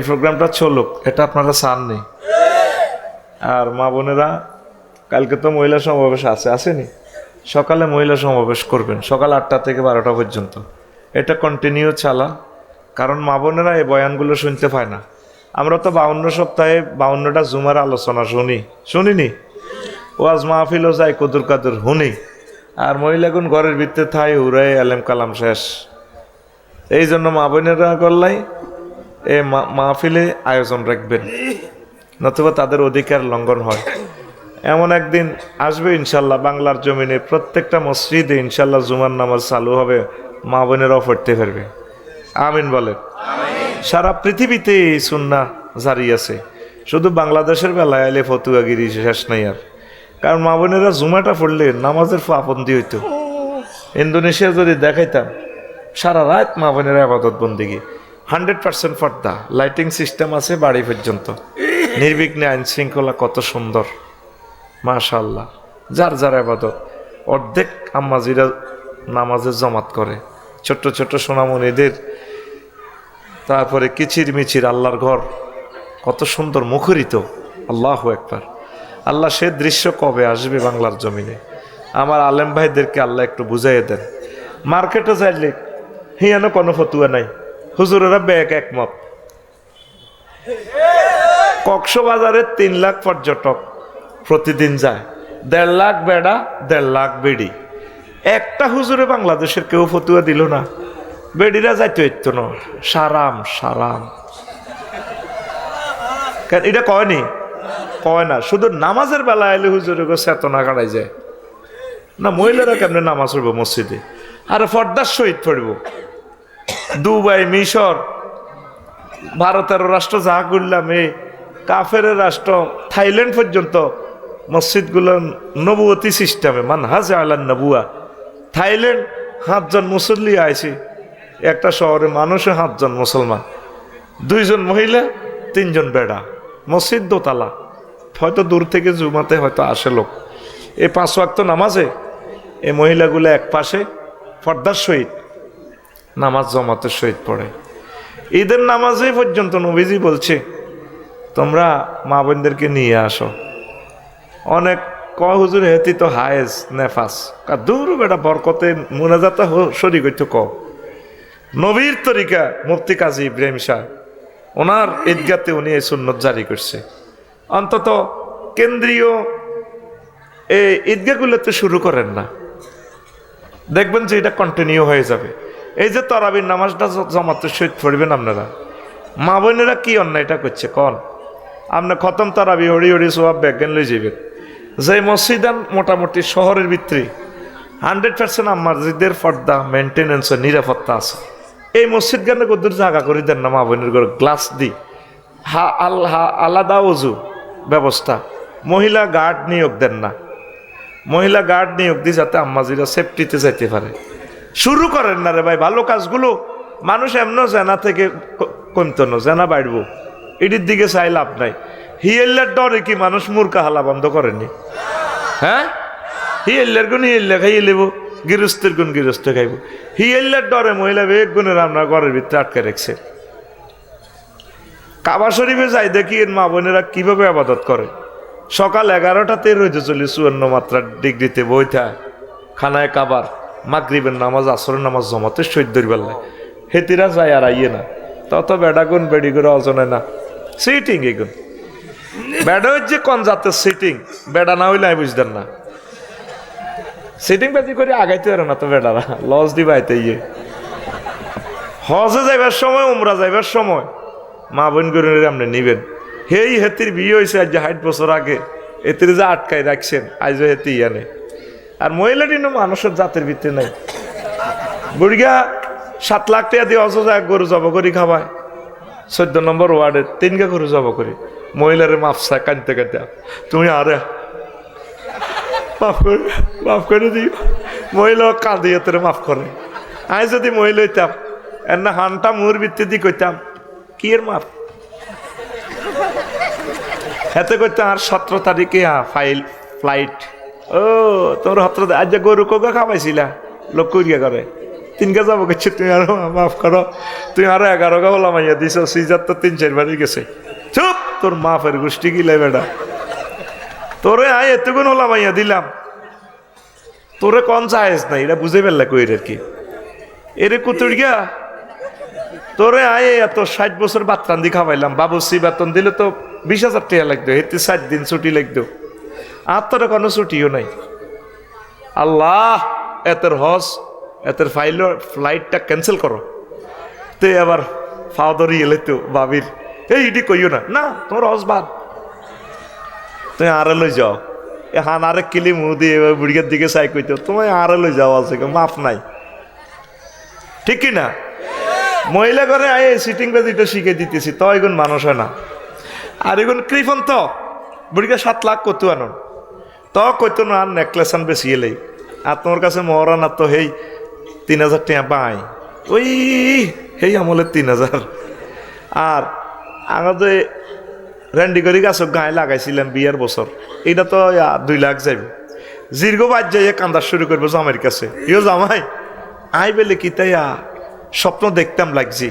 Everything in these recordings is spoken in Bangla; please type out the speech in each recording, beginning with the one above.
এই প্রোগ্রামটা চলুক, এটা আপনারা চাননি। আর মা বোনেরা, কালকে তো মহিলা সমাবেশ আসেনি? সকালে মহিলা সমাবেশ করবেন, সকাল 8টা থেকে 12টা পর্যন্ত। এটা কন্টিনিউ চালান, কারণ মা বোনেরা এই বয়ানগুলো শুনতে পায় না। আমরা তো 52 সপ্তাহে 52টা জুমার আলোচনা শুনিনি, ওয়াজ মাহফিলও যাই কদুর কাদুর শুনি। আর মহিলাগুন ঘরের ভিতরে থাই হুরাই আলেম কালাম শেষ। এই জন্য মা বোনেরা করলাই এ মাহফিলে আয়োজন রাখবেন, নতুবা তাদের অধিকার লঙ্ঘন হয়। এমন একদিন আসবে ইনশাল্লাহ, বাংলার জমিনে প্রত্যেকটা মসজিদে ইনশাল্লাহ জুমার নামাজ চালু হবে, মা বোনেরাও পড়তে পারবে। আমিন বলেন। সারা পৃথিবীতে এই সুন্নাহ জারি আছে, শুধু বাংলাদেশের বেলায় এলে ফতুয়াগিরি শেষ নাই আর। কারণ মা বোনেরা জুমাটা পড়লে নামাজের পাবন্দি হইতো। ইন্দোনেশিয়া যদি দেখাইতাম, সারা রাত মা বোনেরা আবাদত বন্দিগি, 100% পর্দা, লাইটিং সিস্টেম আছে বাড়ি পর্যন্ত, নির্বিঘ্নে আইন শৃঙ্খলা, কত সুন্দর মাশাআল্লাহ। যার যার আবাদত, অর্ধেক আম্মাজিরা নামাজের জমাত করে, ছোট্ট ছোট্ট সোনামণিদের। তারপরে কিচির মিচির আল্লাহর ঘর কত সুন্দর মুখরিত। আল্লাহু আকবার। আল্লাহ সে দৃশ্য কবে আসবে বাংলার জমিনে? আমার আলেম ভাইদেরকে আল্লাহ একটু বুঝাইয়ে দেন। মার্কেটে যাইলে হিয়ানো কোনো ফতুয়া নাই, হুজুরেরা ব্যাগ একমত। কক্সবাজারে 3 লাখ পর্যটক প্রতিদিন যায়, 1.5 লাখ বেড়া, 1.5 লাখ বেড়ি। একটা হুজুরে বাংলাদেশের কেউ ফতুয়া দিল না, বেড়িরা যাইতে হইতো না। সারাম সারাম কেন এটা কয়নি? কয় না। শুধু নামাজের বেলা এলে হুজুরে চেতনা কাটাই যায় না। মহিলারা কেমনে নামাজ পড়বো মসজিদে? আর ফর্দার সহিত পড়ব। দুবাই, মিশর, ভারতের রাষ্ট্র যা করলাম, এই কাফের রাষ্ট্র থাইল্যান্ড পর্যন্ত মসজিদগুলো নবুয়তি সিস্টেমে, মানহাজ আলান নবুয়া। থাইল্যান্ড 7 জন মুসল্লি আইছে, একটা শহরে মানুষে 7 জন মুসলমান, 2 জন মহিলা, 3 জন বেড়া, মসজিদ দোতলা। হয়তো দূর থেকে জুমাতে হয়তো আসে লোক। এই 5 ওয়াক্ত নামাজে এই মহিলাগুলো এক পাশে পর্দার সহিত নামাজ জমাতের সহিত পড়ে। ঈদের নামাজে পর্যন্ত নবীজি বলছে, তোমরা মা বোনদেরকে নিয়ে আসো। অনেক কয় হুজুর হেতি তো হায়েজ নেফাস, দূর বেটা বরকতে মুনাজাতা শরীক হইতো ক। নবীর তরিকা মুফতি কাজী ইব্রাহিম শাহ, ওনার ঈদগাতে উনি এই সুন্নত জারি করছে। অন্তত কেন্দ্রীয় এই ঈদগাহগুলোতে শুরু করেন না, দেখবেন যে এটা কন্টিনিউ হয়ে যাবে। এই যে তারাবির নামাজটা জামাতের সহিত পড়বেন আপনারা, মা বোনেরা কি অন্যায়টা করছে কন? আপনার খতম তারাবি হরি হরি সোয়াব ব্যাজ্ঞান লই যাবেন। যে মসজিদান মোটামুটি শহরের ভিতরে 100% মসজিদের পর্দা মেনটেন্যান্স, নিরাপত্তা আছে, এই মসজিদ গানে কদ্দুর জায়গা করে দেন না মা বোনের ঘরে? গ্লাস দি আলাদা ওযু ব্যবস্থা, মহিলা গার্ড নিয়োগ দেন না, মহিলা গার্ড নিয়োগ দিই যাতে আম্মাজিরা সেফটিতে যাইতে পারে। শুরু করেন না রে ভাই ভালো কাজগুলো। মানুষ এমন জেনা থেকে কমতো না, জেনা বাড়বো, এটির দিকে চাই লাভ নাই। হিয়েল্লার ডরে কি মানুষ মূর্খা হালা বন্ধ করেনি? হ্যাঁ, হিয়েল্লার গুণ হিয়েল্লা খাইয়ে লেব, গৃহস্থের গুণ গৃহস্থ খাইব। হিয়েল্লার ডরে মহিলা বেগ গুণের আমরা ঘরের ভিতরে আটকে রেখেছে। কাবা শরীফে যাই দেখি এর মা বোনেরা কিভাবে আবাদত করে। সকাল 11টাতে রইতে চলি 54 মাত্রা ডিগ্রিতে বইথা খানায় কাবার, মাগরিবের নামাজ, আসরের নামাজ জমাতে সৈদ্যর বেলায় হেতিরা যায় আর আইয়ে না। তত বেড়াগুন বেড়ি করে অজনে না সিটিং। এগুন বেড়া হচ্ছে কোন জাতের সিটিং, বেড়া না হইলে আমি বুঝতেন না। সিটিং বাজি করে আগাইতে পারে না তো বেড়ারা, লস দিবাইতে ইয়ে। হজে যাইবার সময়, উমরা যাইবার সময় মা বোন করে আপনি নিবেন। হেই হেতির বিয়ে হয়েছে আজ 60 বছর আগে, এতির যে আটকাই রাখছেন আজ হেতি ইয়ানে। আর মহিলাটি মানুষের জাতের ভিত্তি নাই। বুড়িগা 7 লাখ টাকা দিয়ে অসুস্থ গরু জব করি খাবায় 14 নম্বর ওয়ার্ডে 3 গরু জব করি। মহিলারে মাফসা কানতে কানতে, তুমি আরে মাফ করে দিও। মহিলা কাঁদিয়ে তোরে মাফ করে। আমি যদি মহিলা হইতাম, এর না হানটা মুর ভিত্তি কইতাম কি এর মাফ এতে করতাম। আর 17 তারিখে ফ্লাইট। ও তোর 17 আজ গরু কোকা খাওয়াইছিলা লোক করিয়া করে তিনকে যাবো করছে, তুমি আরো মাফ করো, তুমি আরো 11 গা হলাম আইয়া দিছ, সিজার তো 3-4 বারই গেছে। চুপ, তোর মাফের গোষ্ঠী গিলে বেটা, তোরে আয় এতগুণ হলাম আইয়া দিলাম, তোরে কন চাইস না, এটা বুঝে ফেললা কইর আর কি এরে কুতুর গিয়া, তোরে আয় এত 60 বছর বাতরান্দি খাওয়াইলাম, বাবুসি বেতন দিলে তো 20,000 টাকা লাগতো, এতে 7 দিন ছুটি লাগতো, আর তোর কোনো ছুটিও নাই। আল্লাহ এতের হজ এতের ফ্লাইটটা ক্যান্সেল করো। তে আবার ফাও ধরি এলে তো বাবির, এই ইডি কইও না, না তোমার হজ বাদ, তুমি আরে লই যাও। হান আরেক কিলি মুহ দিয়ে এবার বুড়িয়ার দিকে চাই কইতো, তোমায় আরে লই যাও, আছে মাফ নাই, ঠিক কি না? মহিলা ঘরে আয় সিটিং বেজিটা শিখে দিতেছি, তো এগুন মানুষ হয় না। আর এগুন কৃপন তো বুড়িকে 7 লাখ কত আনন, তো কইতো না আর নেকলেস আন বেশি এলেই, আর তোমার কাছে মহরান আর তো হেই 3,000 টাকা পাই, ওই হেই আমলের 3,000। আর আমাদের র্যান্ডিগরি গাছ গায়ে লাগাইছিলাম বিয়ার বছর, এটা তো 2 লাখ যাইব। দীর্ঘ বাদ যাইয়ে কান্দার শুরু করবো জামাইয়ের কাছে, ইও জামাই আই বেলে কি তাইয়া স্বপ্ন দেখতাম লাগছি,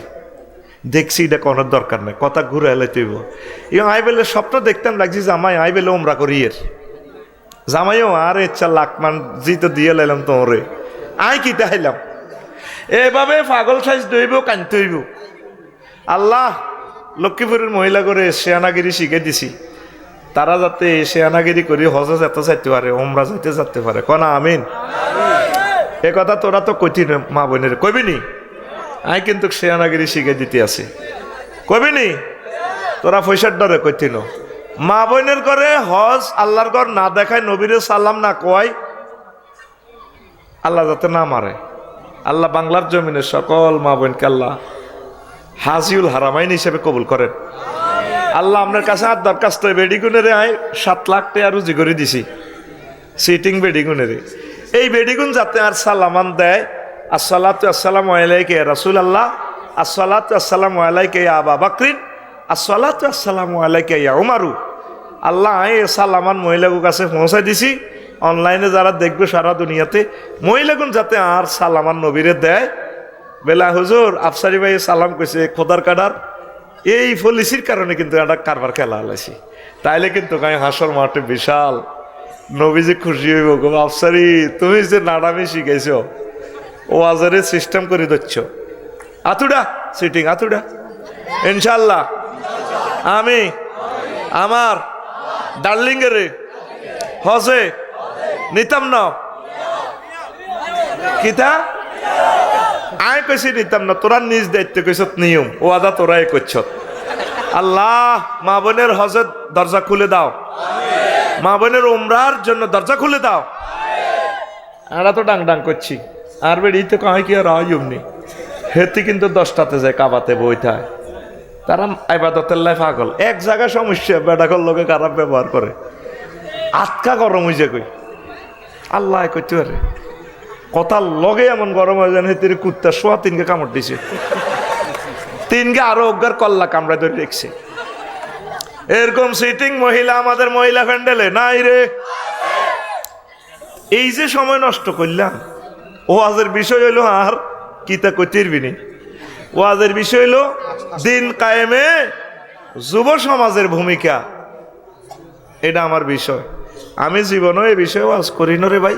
দেখছি এটা কোনোর দরকার নেই, কথা ঘুরে এলে তুইব। এবং আই বেলে স্বপ্ন দেখতাম লাগছি জামাই আই বেলে ওমরা করি এর, জামাইও আর ইচ্ছা লাখ মান জিতো দিয়ে লাইলাম তোরে, আই কি তাইলাম এভাবে পাগল সাইজ দইব কানতে হইব। আল্লাহ লক্ষ্মীপুরের মহিলা করে শেয়ানাগিরি শিখে দিছি, তারা যাতে শেয়ানাগিরি করি হজে যেতে চাইতে পারে, ওমরা যেতে পারে, কনা আমিন। এ কথা তোরা তো কইতি মা বোনের কইবি নি, আই কিন্তু শেয়ানাগিরি শিখে দিতে আছি, কইবি নি তোরা পয়সার ডরে কইতি ন। মা বোনের করে হজ আল্লাহর ঘর না দেখায়, নবীরে সালাম না কয়, আল্লাহ যাতে না মারে। আল্লাহ বাংলার জমিনে সকল মা বোনকে আল্লাহ হাজিউল হারামাইন হিসেবে কবুল করেন। আল্লাহ আপনার কাছে আর দরখাস্ত, বেডিগুনের আয় 7 লাখ টাকা রুজি করে দিছি, সিটিং বেডিগুনের, এই বেডিগুন যাতে আর সালামান দেয়, আসসালাতু আসসালামু আলাইকা ইয়া রাসূলুল্লাহ, আসসালাতু আসসালামু আলাইকা ইয়া আবা বকরিন, আসসালাতু আসসালামু আলাইকা ইয়া উমারু। আল্লাহ এই সালামান মহিলাগুর কাছে পৌঁছাই দিছি, অনলাইনে যারা দেখবে সারা দুনিয়াতে, মহিলাগুন যাতে আর সালামান নবীরে দেয়, বেলা হুজুর আফসারি ভাই সালাম কইছে খোদার কাডার, এই পলিসির কারণে কিন্তু একটা কারবার খেলা হলাইছি, তাইলে কিন্তু গায়ে হাসর মাঠে বিশাল নবীজি খুশি হইব, গো আফসারি তুমি যে নাডামি শিখাইছ, ও আজারে সিস্টেম করে দিচ্ছ, আতুডা সিটিং আতুডা, ইনশাল্লাহ আমি আমার ডার্লিংয়ের হজে নিতাম না, কিতা আয় কইছি নিতাম না, তোরা নিজ দায়িত্ব কইস নিয়ম ও আদা তোরাই করছ। আল্লাহ মা বোনের হজের দরজা খুলে দাও, মা বোনের উমরার জন্য দরজা খুলে দাও। আমরা তো ডাং ডাং করছি, আর বেড়ি তো কামাই কি আর আয়ুমনি, হেতি কিন্তু 10টাতে যায় কাবাতে বইথায়, তারা ইবাদতের লাই পাগল, এক জায়গায় সমস্যা বেটাকর লোকে খারাপ ব্যবহার করে, আটকা গরম হয়ে যায় কই, আল্লাহ করতে পারে কথা লগে এমন গরম হয়ে যান, হেতির কুত্তা শোয়া 3কে কামড় দিছে, 3কে আরো অজ্ঞার কল্লা কামড়া ধরে রেখছে। এরকম সিটিং মহিলা আমাদের মহিলা প্যান্ডেলে নাই রে। এই যে সময় নষ্ট করলাম, ওয়াজের বিষয় হইলো আর কিতা কইতেরবি নি, ওয়াজের বিষয় হইলো দিন কায়েমে যুব সমাজের ভূমিকা, এটা আমার বিষয়। আমি জীবনও এই বিষয়ে ওয়াজ করি না রে ভাই,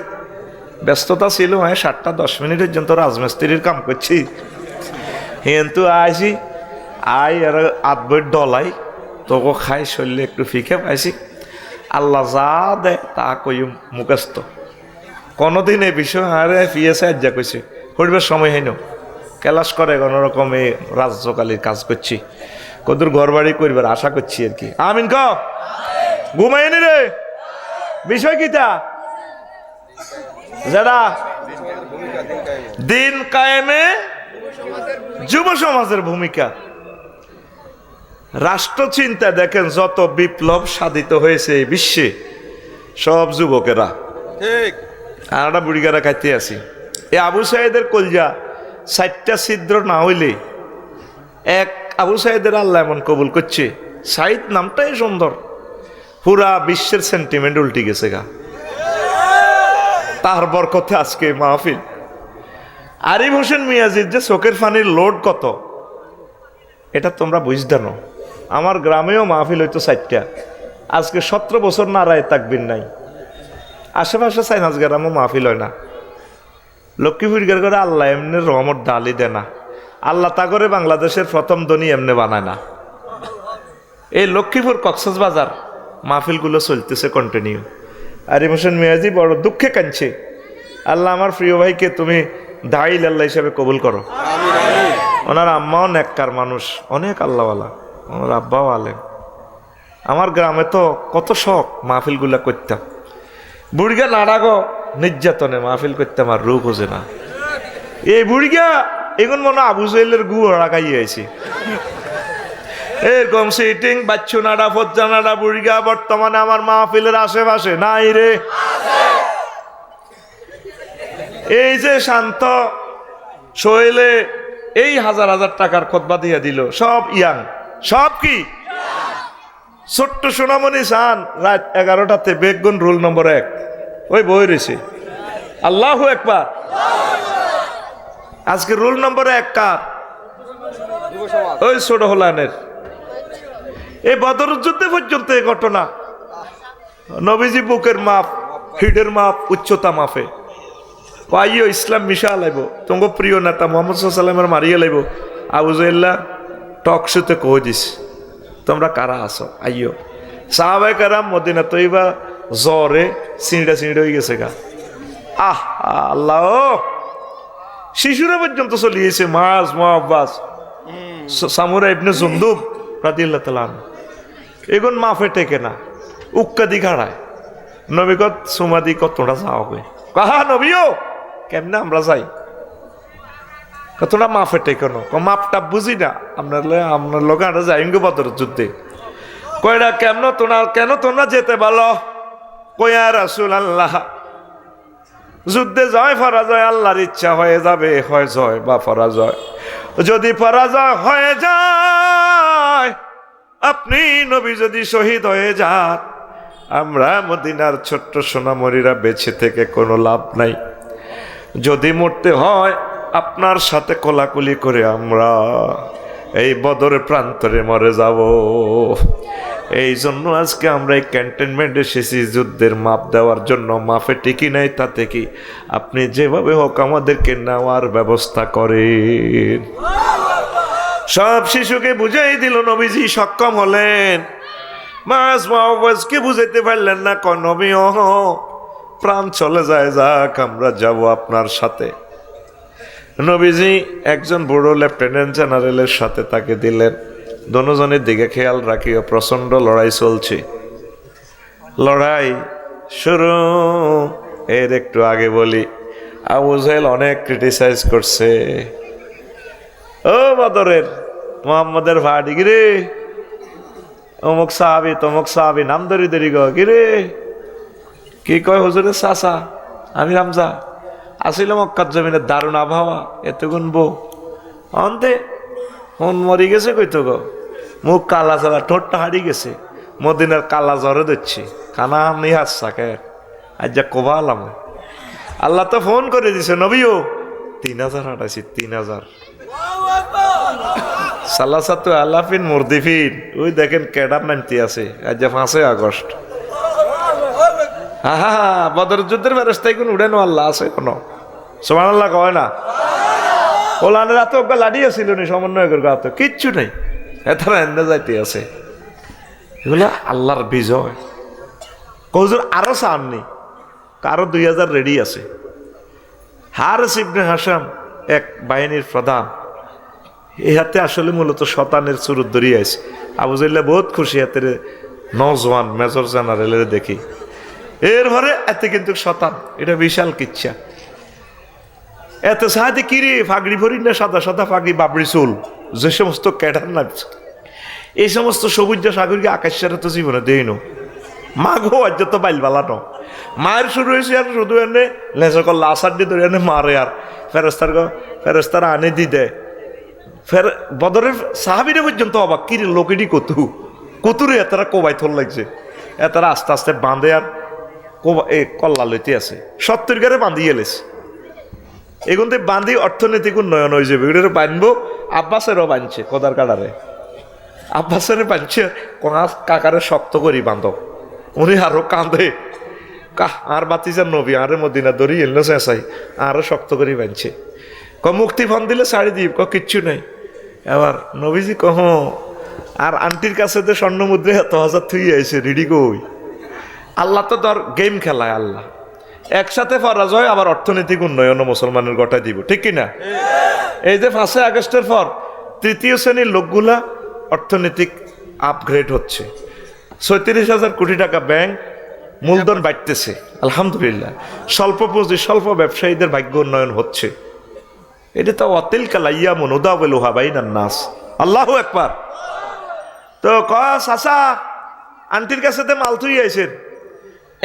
ব্যস্ততা ছিল, 7টা-10 মিনিট পর্যন্ত রাজমিস্ত্রির কাম করছি, কিন্তু আইসি আই আর আধবই ডলাই তোকে খাই শরীরে একটু ফিকে পাইছি, আল্লাহ যা দেয় তা কই মুখস্থ, কোনোদিন এই বিষয় আরে পিএসে আজ্ঞা কইছে হইবার সময় হইন, ক্লাস করে কোনোরকম এই রাজ্যকালীর কাজ করছি, কদূর ঘর বাড়ি করবার আশা করছি আর কি। আমিন ক ঘুমাইনি রে, বিষয় কিতা যারা দিন কায়েমে যুব সমাজের ভূমিকা, রাষ্ট্র চিন্তা দেখেন যত বিপ্লব সাধিত হয়েছে এই বিশ্বে, সব যুবকেরা, ঠিক আমরা বুড়িগারা খাইতে আছি। এই আবু সাইদের কলজা 4টা ছিদ্র না হইলে এক আবু সাইদের আল্লাহ এমন কবুল করছে, সাইদ নামটাই সুন্দর, পুরা বিশ্বের সেন্টিমেন্ট উল্টে গেছে গা, তার বরকতে আজকে মাহফিল। আরিফ হোসেন মিয়াজির যে চোখের পানির লোড কত এটা তোমরা বুঝতে না। আমার গ্রামেও মাহফিল হইতো 4টা, আজকে 17 বছর নারায় তাকবির নাই। আশেপাশে সাইনাস গ্রামও মাহফিল হয় না। লক্ষ্মীপুর করে আল্লাহ এমনি রহমত ডালি দেয় না। আল্লাহ তা করে বাংলাদেশের প্রথম ধনী এমনি বানায় না। এই লক্ষ্মীপুর কক্সবাজার মাহফিলগুলো চলতেছে কন্টিনিউ। আরিফ হোসেন মিয়াজি বড় দুঃখে কাঁদছে, আল্লাহ আমার প্রিয় ভাইকে তুমি দাইল আল্লাহ হিসাবে কবুল করো। ওনার আম্মাও নেককার মানুষ, অনেক আল্লাহওয়ালা, ওনার আব্বাও আলেম। আমার গ্রামে তো কত শখ মাহফিলগুলা করতাম। বুড়িগা নাড়াগো নির্যাতনে মাহফিল করতাম, আর রূপ হোসে না। এই বুড়িগা এখন মনে আবু জেলের গুড় রাখাইয়াছি এরকম সিটিং বাচ্চু নাড়া ফজ্জা নাড়া বুড়িগা বর্তমানে আমার মাহফিলের আশেপাশে নাই রে। এই যে শান্ত শৈলে এই হাজার হাজার টাকার খতবা দিয়ে দিল, সব ইয়াং, সব কি ছোট্ট সোনামণি চান রাত 11টাতে বেগুন রোল নম্বর 1 ওই বই রয়েছে। আল্লাহু আকবার। আজকে রোল নম্বর 1 কার? ওই ছোট হলানের। এই বদর যুদ্ধে পর্যন্ত এই ঘটনা। নবীজি বুকের মাপ, হিডের মাপ, উচ্চতা মাপে পাইও ইসলাম মিশা লাইব। তোমার প্রিয় নেতা মোহাম্মদ সাল্লামের মারিয়ে লাইব। আবু জাহেল্লা টক শোতে কই দিস তোমরা কারা আছো আইও। সাহাবায়ে কেরাম মদিনা তৈবা জ্বরে চিঁড়া হয়ে গেছে গা। আহ আল্লাহ, শিশুরা পর্যন্ত চলিয়েছে। মাস মুআব্বাস সামুরা ইবনে জুনদুব রাদিয়াল্লাহু তাআলা এগুন মাফে টেকে না, উক্কা দি খাড়ায়। নবীগত সুমাদি কতটা যাওয়া কাহা নবীও কেমনে আমরা যাই, কতটা মাফে টেকে না। মাপটা বুঝি না, আপনার লোক আমরা যাই বদর যুদ্ধে। কয়টা কেমন তোমরা কেন তোমরা যেতে বলো? কয়া রাসূলুল্লাহ যুদ্ধে জয় পরাজয় আল্লাহর ইচ্ছা হয়ে যাবে, হয় জয় বা পরাজয়। যদি পরাজয় হয়ে যায়, আপনি নবী যদি শহীদ হয়ে যান, আমরা মদিনার ছোট্ট সোনামণিরা বেঁচে থেকে কোনো লাভ নাই। যদি মরতে হয় আপনার সাথে কোলাকুলি করে আমরা এই বদরের প্রান্তরে মরে যাব। এই জন্য আজকে আমরা এই ক্যান্টনমেন্ট এসেছি যুদ্ধের মাপ দেওয়ার জন্য। মাপে টিকি নাই তাতে কি, আপনি যেভাবে হোক আমাদেরকে নেওয়ার ব্যবস্থা করেন। সব শিশুকে বুঝাই দিল, নবীজি সক্ষম হলেন। মাস মাওয়াজকে বুঝাইতে পারলেন না, কয় নবী প্রাণ চলে যায়, যাক আমরা যাব আপনার সাথে। নবীজি একজন বড় লেফটেন্যান্ট জেনারেলের সাথে তাকে দিলেন। দুজনের দিকে খেয়াল রাখিও, প্রচন্ড লড়াই চলছে। লড়াই শুরু এর একটু আগে বলি, আবু জাহেল অনেক ক্রিটিসাইজ করছে। ও বদরের মুহাম্মদের ভাড়ি গিরে, অমুক সাহাবি তমুক সাহাবি নাম ধরি ধরি গিরে। কি কয় হুজুরের চাচা, আমি হামজা আসিল মক্কার জমিনের দারুণ আবহাওয়া, এত গুনবো অন্তে মন মরি গেছে কইতো গো, মুখ কালা চালা, ঠোঁটটা হারিয়ে গেছে, মদিনার কালা জ্বরে দিচ্ছি, খানা আমি হাসা কে আজ যা কোবালাম। আল্লাহ তো ফোন করে দিছে, নবীও 3000 হাঁটাইছি, 3000 সালাসাতু আলাফিন মুরদিফিন। ওই দেখেন ক্যাডার নামতে আছে আজ 5 আগস্ট। হা বদর যুদ্ধের ফেরেশতা কোন উড়ে নো আল্লাহ আছে কোনো, সুবহানাল্লাহ কয় না। ওলানের হাতে ওকে লাড়ি আছিল নি, সমন্বয়কের গাতে কিচ্ছু নেই, এতারা এনে যাইতে আছে। এগুলা আল্লাহর বিজয়। কৌজুর আরো চাননি, কারো 2000 রেডি আছে। হারিস ইবনে হাশাম এক বাহিনীর প্রধান, এই হাতে আসলে মূলত শতানের চুরুত ধরিয়ে আছে। আবু জাহেল বহুত খুশি, হাতের নজওয়ান মেজর জেনারেলের দেখি। এর ঘরে এতে কিন্তু শতান, এটা বিশাল কিচ্ছা। এত সাহায্যে কিরে ফাগড়ি ভরি না, সাদা সাদা ফাগড়ি, বাবরি চুল, যে সমস্ত ক্যাডার লাগছে, এই সমস্ত সবুজ সাগরকে আকাশের তো জীবনে দেইনো। মা গো আজ তো বাইল বালানো মায়ের শুরু হয়েছে, আর শুধু এনে লেঁচা করলে আসার দিয়ে ধরে এনে মারে, আর ফেরেস্তার আনে দি দেয়। ফের বদরের সাহাবিরে পর্যন্ত অবাক, কিরে লোকেরই কতুরে এতারা কোবাই থল লাগছে। এতারা আস্তে আস্তে বাঁধে আর কল্লা লইতে আছে, 70 গারে বাঁধিয়ে এলেছে। এগুলো বান্ধি অর্থনৈতিক উন্নয়ন হয়ে যাবে। এগুলো বানবো, আব্বাসেরও বানছে কদার কাটারে, আব্বাসের বানছে কাকারে শক্ত করি বান্ধব। উনি আরো কাঁদে, আর বাতিজার নবী আরে মদিনা দড়ি এলো চেঁচাই, আরো শক্ত করি বানছে। মুক্তি ফোন দিলে শাড়ি দিব, কিচ্ছু নাই। এবার নবীজি কহ আর আন্টির কাছে তো স্বর্ণ মুদ্রে 1,000 থুই আইছে রেডি কই। আল্লাহ তো ধর গেম খেলায়, আল্লাহ একসাথে ফরাজ হয়, আবার অর্থনৈতিক উন্নয়ন মুসলমানের গোটায় দিব, ঠিক কিনা? এই যে 5 আগস্টের পর তৃতীয় শ্রেণীর লোকগুলা অর্থনৈতিক আপগ্রেড হচ্ছে। 36,000 কোটি টাকা ব্যাংক মূলধন বাড়তেছে, আলহামদুলিল্লাহ। স্বল্প পুঁজি স্বল্প ব্যবসায়ীদের ভাগ্য উন্নয়ন হচ্ছে। এটা তো অতিল কালাইয়া মনুদাবেলুহা বাইনান নাস। আল্লাহু আকবার। তো চাচা আন্টির কাছে তে মাল তুই আইছেন,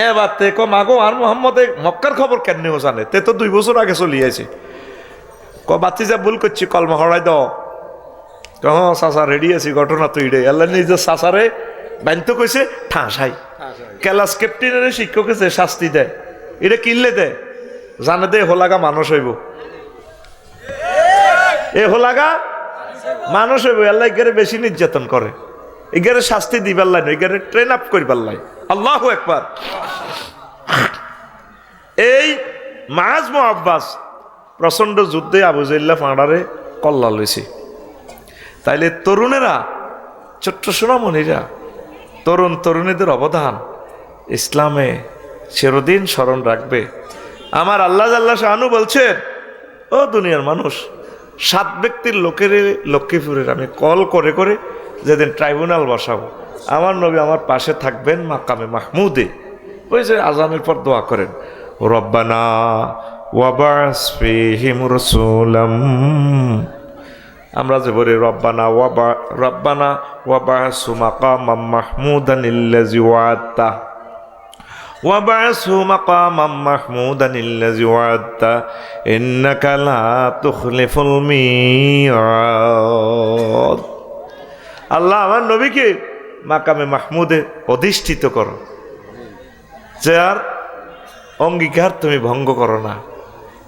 এবার তে মাগো আর মোহাম্মদ মক্কার খবর কেন জানে, তে তো 2 বছর আগে চলি আইছে। বাতি যা ভুল করছি, কলমা হড়াই দাও। চাচা রেডি আছি, ঘটনা তুই রে। আল্লাহ নিজের চাচারে বানতে কইছে ঠাঁসাই। ক্লাস ক্যাপ্টেনের শিক্ষক শাস্তি দেয়, এটা কিনলে দেয়, জানে দে হোলাগা মানুষ হইব, এ হোলাগা মানুষ হইব। আল্লাহ এগারে বেশি নির্যাতন করে, এগারে শাস্তি দিবার লাই, এগারে ট্রেন আপ করবার লাই। আল্লাহু আকবার। এই মাজ মুআব্বাস প্রচন্ড যুদ্ধে আবু জাহ্ল ফাঁড়ারে কল্লা লইছে। তাইলে তরুণেরা, ছোট্ট সোনামণিরা, তরুণ তরুণীদের অবদান ইসলামে চিরদিন স্মরণ রাখবে। আমার আল্লাহ জাল্লা শাহানু বলছেন, ও দুনিয়ার মানুষ, 7 ব্যক্তির লোকের লক্ষ্মীপুরের আমি কল করে করে যেদিন ট্রাইব্যুনাল বসাবো, আমার নবী আমার পাশে থাকবেন মাকামে মাহমুদে। ওই যে আজানের পর দোয়া করেন, রব্বানা ওয়াবাস ফীহিম রাসূলাম। আমরা যে বলি রব্বানা ওয়াবাসু মাকামাম মাহমুদানিল্লাযী ওয়া'আদতা ওয়াবাসু মাকামাম মাহমুদানিল্লাযী ওয়া'আদতা ইন্নাকা লা তুখলিফুল মিআদ। আল্লাহ আমার নবীকে মাকামে মাহমুদে অধিষ্ঠিত করো, যার অঙ্গীকার তুমি ভঙ্গ করো না।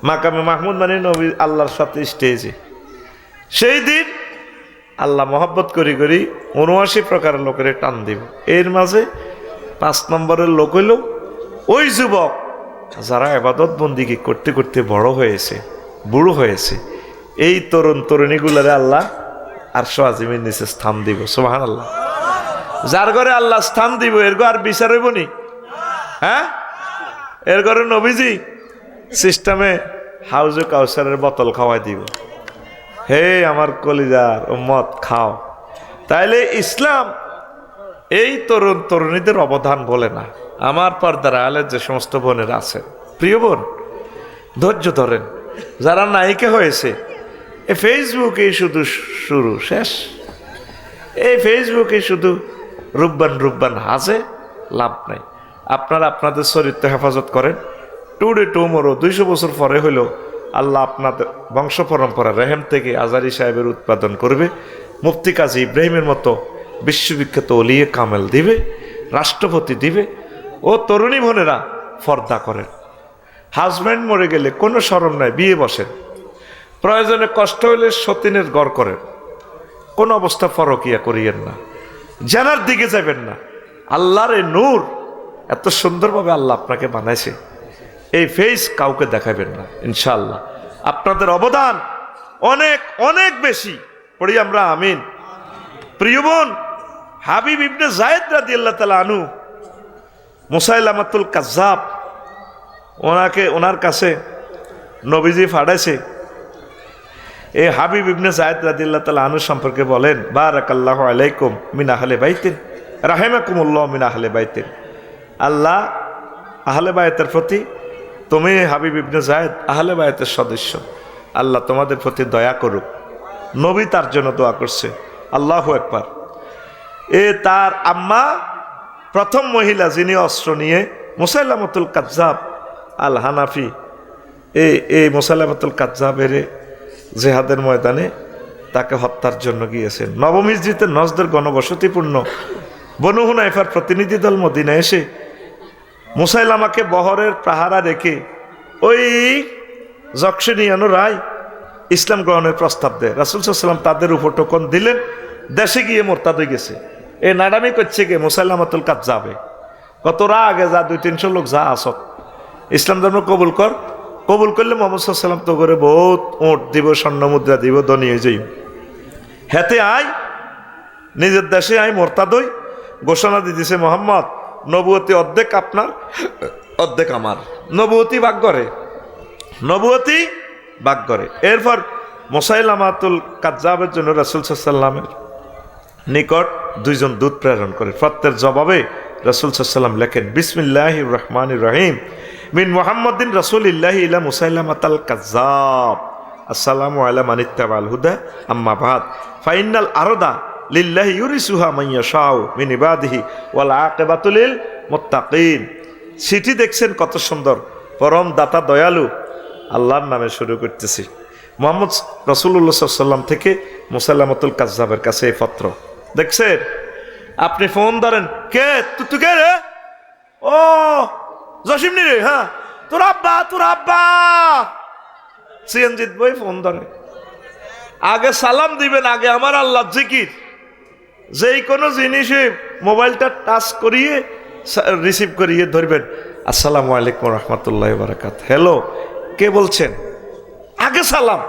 মাকামে মাহমুদ মানে নবী আল্লাহর সাথে স্টেজে। সেই দিন আল্লাহ মহব্বত করি 79 প্রকারের লোকের টান দিব। এর মাঝে 5 নম্বরের লোক হইল ওই যুবক যারা ইবাদত বন্দিগি করতে করতে বড় হয়েছে, বুড়ো হয়েছে। এই তরুণ তরুণীগুলারে আল্লাহ আরশ আজিমের নিচে স্থান দিব। সুবহানাল্লাহ। যার ঘরে আল্লাহ স্থান দিব, এর ঘর আর বিচার হইব নি? হ্যাঁ, এর ঘরে নবীজি সিস্টেমে হাউজে কাউসারের বোতল খাওয়াই দিব। হে আমার কলিজার উম্মত, খাও। তাইলে ইসলাম এই তরুণ তরুণীদের অবদান বলে না। আমার পর্দার আলের যে সমস্ত বোনেরা আছে, প্রিয় বোন, ধৈর্য ধরেন। যারা নায়িকা হয়েছে, এই ফেসবুকে শুধু শুরু শেষ, এই ফেসবুকে শুধু রূপবান হাসে, লাভ নাই। আপনারা আপনাদের চরিত্র হেফাজত করেন। টুডে টুমোরো 200 বছর পরে হইলেও আল্লাহ আপনাদের বংশ পরম্পরা রেহেম থেকে আজারি সাহেবের উৎপাদন করবে, মুফতি কাজী ইব্রাহিমের মতো বিশ্ববিখ্যাত ওলিয়ে কামেল দিবে, রাষ্ট্রপতি দিবে। ও তরুণী বোনেরা, পর্দা করেন। হাজব্যান্ড মরে গেলে কোনো শরম নাই, বিয়ে বসেন। প্রয়োজনে কষ্ট হইলে সতীনের গড় করেন। কোন অবস্থা ফরকিয়া করিয়েন না, জানার দিকে যাবেন না। আল্লাহর এই নূর এত সুন্দরভাবে আল্লাহ আপনাকে বানাইছে, এই ফেস কাউকে দেখাবেন না। ইনশাআল্লাহ আপনাদের অবদান অনেক অনেক বেশি। পড়ি আমরা আমিন। প্রিয় বোন, হাবিব ইবনে যায়েদ রাদিয়াল্লাহু তাআলা আনহু, মুসাইলামাতুল কাজ্জাব, ওনার কাছে নবীজি পাঠাইছে। এই হাবিব ইবনে যায়েদ রাদিয়াল্লাহু তাআলা আনহু সম্পর্কে বলেন, বারাকাল্লাহু আলাইকুম মিন আহলে বাইতিন রাহিমাকুমুল্লাহ মিন আহলে বাইতিন। আল্লাহ আহলে বায়তের প্রতি, তুমি হাবিব ইবনে যায়েদ আহলে বায়তের সদস্য, আল্লাহ তোমাদের প্রতি দয়া করুক। নবী তার জন্য দোয়া করছে। আল্লাহু আকবার। তার আম্মা প্রথম মহিলা যিনি অস্ত্র নিয়ে মুসাইলামাতুল কাজ্জাব আল হানাফি, এই মুসাইলামাতুল কাজ্জাবের জেহাদের ময়দানে তাকে হত্যার জন্য গিয়েছেন। নবম হিজরিতে নজদের গণবসতিপূর্ণ বনু হুনাইফার প্রতিনিধি দল মদিনায় এসে মুসাইলামাকে বহরের পাহারা রেখে ওই যক্ষিণিয়ানো রায় ইসলাম গ্রহণের প্রস্তাব দেয়। রাসূল সাল্লাল্লাহু আলাইহি ওয়াসাল্লাম তাদের উপর টোকন দিলেন, দেশে গিয়ে মোরতাদ হয়ে গেছে। এই নাডামি করছে কে? মুসাইলামাতুল কাজ্জাবে। কতরা আগে যা 200-300 লোক যা আসক, ইসলাম ধর্ম কবুল কর, কবুল করলে মুহাম্মদ সাল্লাল্লাহু আলাইহি ওয়াসাল্লাম তো করে বহুত ওট দিব, স্বর্ণ মুদ্রা দিব, ধনী হয়ে যাই। হেতে আয় নিজের দেশে আয় মোরতাদ হই, ঘোষণা দিতেছে মোহাম্মদ নবুয়তি অর্ধেক আপনার অর্ধেক আমার, নবুয়তি ভাগ করে, নবুয়তি ভাগ করে। এরপর মুসাইলামাতুল কাজ্জাবের জন্য রাসূল সাল্লাল্লাহু আলাইহি ওয়াসাল্লামের নিকট 2 জন দূত প্রেরণ করে। প্রত্যেক জবাবে রাসূল সাল্লাল্লাহু আলাইহি ওয়াসাল্লাম লেখেন, বিসমিল্লাহির রহমানির রহিম, মিন মুহাম্মাদিন রাসূলিল্লাহি ইলা মুসাইলামাতাল কাজ্জাব, আসসালামু আলা মান ইত্তাবাল হুদা, আম্মা বাদ, ফাইনাল আরদা লিল্লাহি ইউরিসুহা মান ইয়াশাউ মিন ইবাদিহি ওয়াল আকিবাতু লিল মুত্তাকিন। চিঠি দেখছেন কত সুন্দর, পরম দাতা দয়ালু আল্লাহর নামে শুরু করতেছি। মুহাম্মদ রাসূলুল্লাহ সাল্লাল্লাহু আলাইহি ওয়াসাল্লাম থেকে মুসাইলামাতুল কাজ্জাবের কাছে এই পত্র দেখছেন। আপনি ফোন ধরেন, কে তুই কে রে? ও জসিম নি রে? হ্যাঁ, তোর আব্বা সিএনজিৎ বই ফোন ধরে। আগে সালাম দিবেন, আগে আমার আল্লাহ জিকির। যেই কোনো জিনিসে মোবাইলটা টাচ করিয়ে রিসিভ করিয়ে ধরবেন, আসসালামু আলাইকুম রহমতুল্লাহ বারাকাত, হ্যালো কে বলছেন, আগে সালাম।